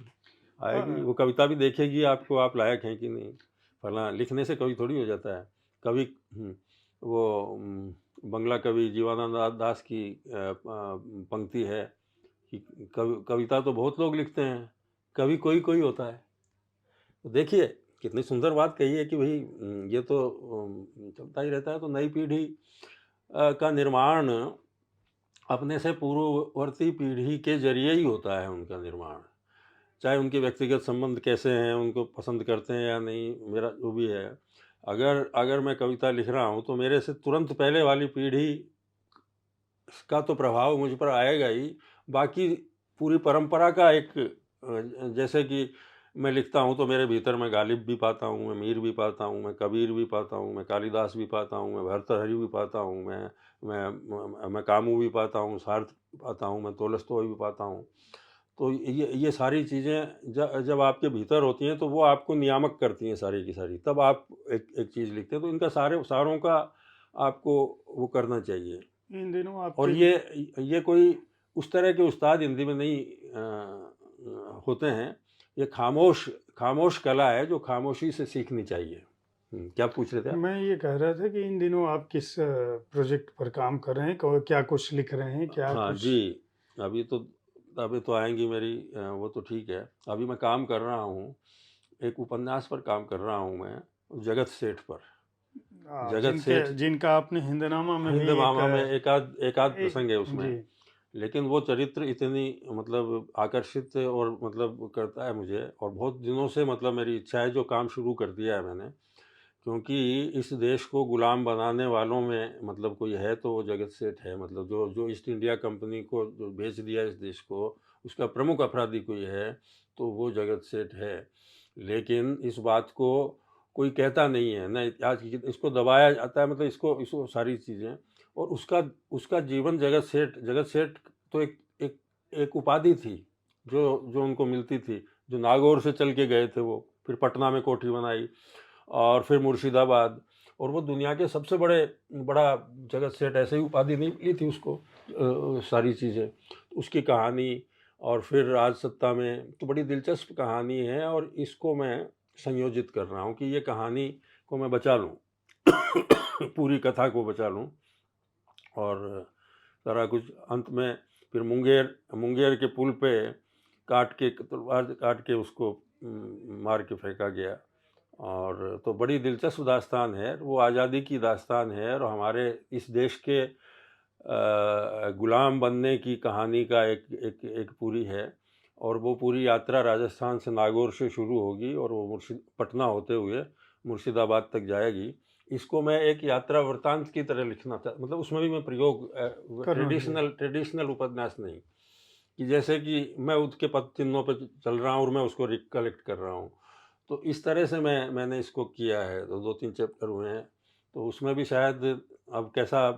आएगी, वो कविता भी देखेगी आपको, आप लायक हैं कि नहीं। फला लिखने से कवि थोड़ी हो जाता है कवि। वो बंगला कवि जीवानंद दास की पंक्ति है कि कविता तो बहुत लोग लिखते हैं, कवि कोई कोई होता है। तो देखिए कितनी सुंदर बात कही है कि भाई ये तो चलता ही रहता है। तो नई पीढ़ी का निर्माण अपने से पूर्ववर्ती पीढ़ी के जरिए ही होता है, उनका निर्माण, चाहे उनके व्यक्तिगत संबंध कैसे हैं, उनको पसंद करते हैं या नहीं, मेरा जो भी है। अगर अगर मैं कविता लिख रहा हूँ तो मेरे से तुरंत पहले वाली पीढ़ी का तो प्रभाव मुझ पर आएगा ही। बाकी पूरी परंपरा का एक जैसे कि मैं लिखता हूँ तो मेरे भीतर मैं गालिब भी पाता हूँ, मैं मीर भी पाता हूँ, मैं कबीर भी पाता हूँ, मैं कालिदास भी पाता हूँ, मैं भर्तृहरि भी पाता हूँ, मैं कामू भी पाता हूँ, सार्थ भी पाता हूँ, मैं तोलस्तोय भी पाता हूँ। तो ये सारी चीज़ें जब आपके भीतर होती हैं तो वो आपको नियामक करती हैं सारी की सारी, तब आप एक एक चीज़ लिखते हैं। तो इनका सारों का आपको वो करना चाहिए। इन दिनों और आपके ये कोई उस तरह के उस्ताद हिंदी में नहीं होते हैं। ये खामोश खामोश कला है जो खामोशी से सीखनी चाहिए। क्या पूछ रहे थे आप? मैं ये कह रहा था कि इन दिनों आप किस प्रोजेक्ट पर काम कर रहे हैं, क्या कुछ लिख रहे हैं, क्या हाँ कुछ? जी, अभी तो अभी तो आएंगी मेरी वो तो ठीक है। अभी मैं काम कर रहा हूँ, एक उपन्यास पर काम कर रहा हूँ मैं, जगत सेठ पर। जगत जिनके सेठ जिनका आपने हिंदनामा में हिंद भी एक मामा में एक आध प्रसंग है उसमें। जी। लेकिन वो चरित्र इतनी मतलब आकर्षित और मतलब करता है मुझे, और बहुत दिनों से मतलब मेरी इच्छा है, जो काम शुरू कर दिया है मैंने। क्योंकि इस देश को गुलाम बनाने वालों में मतलब कोई है तो वो जगत सेठ है। मतलब जो जो ईस्ट इंडिया कंपनी को जो बेच दिया इस देश को, उसका प्रमुख अपराधी कोई है तो वो जगत सेठ है। लेकिन इस बात को कोई कहता नहीं है ना, आज की इसको दबाया जाता है, मतलब इसको इसको सारी चीज़ें। और उसका उसका जीवन जगत सेठ तो एक एक उपाधि थी जो जो उनको मिलती थी, जो नागौर से चल के गए थे वो, फिर पटना में कोठी बनाई, और फिर मुर्शिदाबाद। और वो दुनिया के सबसे बड़ा जगत सेठ, ऐसे ही उपाधि नहीं मिली थी उसको सारी चीज़ें। उसकी कहानी और फिर राज सत्ता में तो बड़ी दिलचस्प कहानी है, और इसको मैं संयोजित कर रहा हूँ कि ये कहानी को मैं बचा लूँ पूरी कथा को बचा लूँ। और सारा कुछ अंत में फिर मुंगेर मुंगेर के पुल पे तलवार काट के उसको मार के फेंका गया। और तो बड़ी दिलचस्प दास्तान है वो, आज़ादी की दास्तान है, और हमारे इस देश के गुलाम बनने की कहानी का एक पूरी है। और वो पूरी यात्रा राजस्थान से नागौर से शुरू होगी और वो पटना होते हुए मुर्शिदाबाद तक जाएगी। इसको मैं एक यात्रा वृत्तांत की तरह लिखना था, मतलब उसमें भी मैं प्रयोग करना चाहिए। ट्रेडिशनल उपन्यास नहीं, कि जैसे कि मैं उसके पद चिन्हों पर चल रहा हूँ और मैं उसको रिकलेक्ट कर रहा हूँ। तो इस तरह से मैंने इसको किया है। तो 2-3 चैप्टर हुए हैं, तो उसमें भी शायद अब कैसा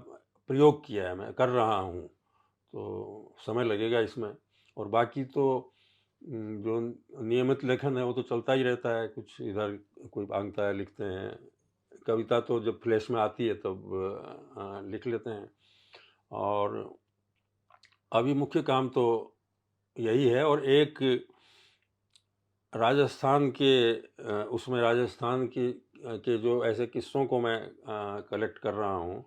प्रयोग किया है, मैं कर रहा हूँ, तो समय लगेगा इसमें। और बाकी तो जो नियमित लेखन है वो तो चलता ही रहता है, कुछ इधर कोई मांगता है लिखते हैं। कविता तो जब फ्लैश में आती है तब लिख लेते हैं। और अभी मुख्य काम तो यही है, और एक राजस्थान के उसमें राजस्थान के जो ऐसे किस्सों को मैं कलेक्ट कर रहा हूँ,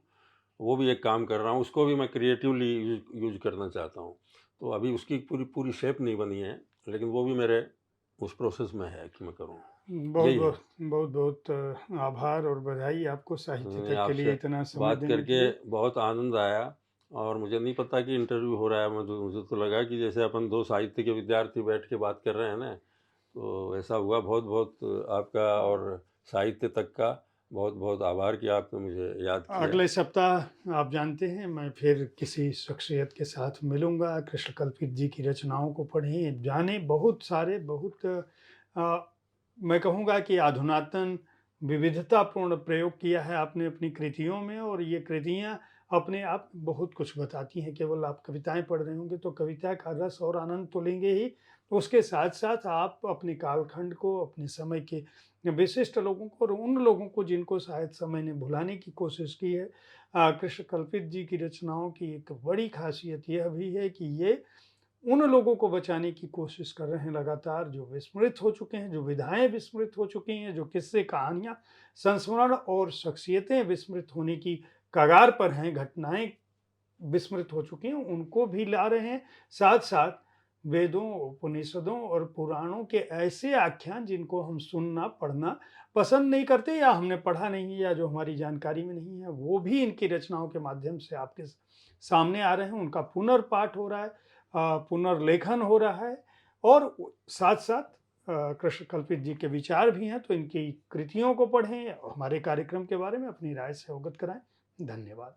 वो भी एक काम कर रहा हूँ, उसको भी मैं क्रिएटिवली यूज करना चाहता हूँ। तो अभी उसकी पूरी पूरी शेप नहीं बनी है, लेकिन वो भी मेरे उस प्रोसेस में है कि मैं करूँ। बहुत यही है। बहुत बहुत बहुत आभार और बधाई आपको साहित्य नहीं, तक के लिए आपसे इतना समय बात देने के करके लिए। बहुत आनंद आया, और मुझे नहीं पता कि इंटरव्यू हो रहा है। मुझे तो लगा कि जैसे अपन दो साहित्य के विद्यार्थी बैठ के बात कर रहे हैं ना, तो ऐसा हुआ। बहुत बहुत आपका और साहित्य तक का बहुत बहुत आभार कि आपने मुझे याद किया। अगले सप्ताह आप जानते हैं मैं फिर किसी शख्सियत के साथ मिलूंगा। कृष्णकल्पित जी की रचनाओं को पढ़ें, जानें। बहुत सारे बहुत मैं कहूँगा कि अधुनातन विविधतापूर्ण प्रयोग किया है आपने अपनी कृतियों में, और ये कृतियाँ अपने आप बहुत कुछ बताती हैं। केवल आप कविताएं पढ़ रहे होंगे तो कविता का रस और आनंद तो लेंगे ही, उसके साथ साथ आप अपने कालखंड को, अपने समय के विशिष्ट लोगों को और उन लोगों को जिनको शायद समय ने भुलाने की कोशिश की है। कृष्णकल्पित जी की रचनाओं की एक बड़ी खासियत यह भी है कि ये उन लोगों को बचाने की कोशिश कर रहे हैं लगातार, जो विस्मृत हो चुके हैं, जो विधाएं विस्मृत हो चुकी हैं, जो किस्से कहानियां संस्मरण और शख्सियतें विस्मृत होने की कगार पर हैं, घटनाएं विस्मृत हो चुकी हैं, उनको भी ला रहे हैं। साथ साथ वेदों, उपनिषदों और पुराणों के ऐसे आख्यान जिनको हम सुनना पढ़ना पसंद नहीं करते, या हमने पढ़ा नहीं, या जो हमारी जानकारी में नहीं है, वो भी इनकी रचनाओं के माध्यम से आपके सामने आ रहे हैं। उनका पुनर्पाठ हो रहा है, पुनर्लेखन हो रहा है, और साथ साथ कृष्णकल्पित जी के विचार भी हैं। तो इनकी कृतियों को पढ़ें, हमारे कार्यक्रम के बारे में अपनी राय से अवगत कराएं। धन्यवाद।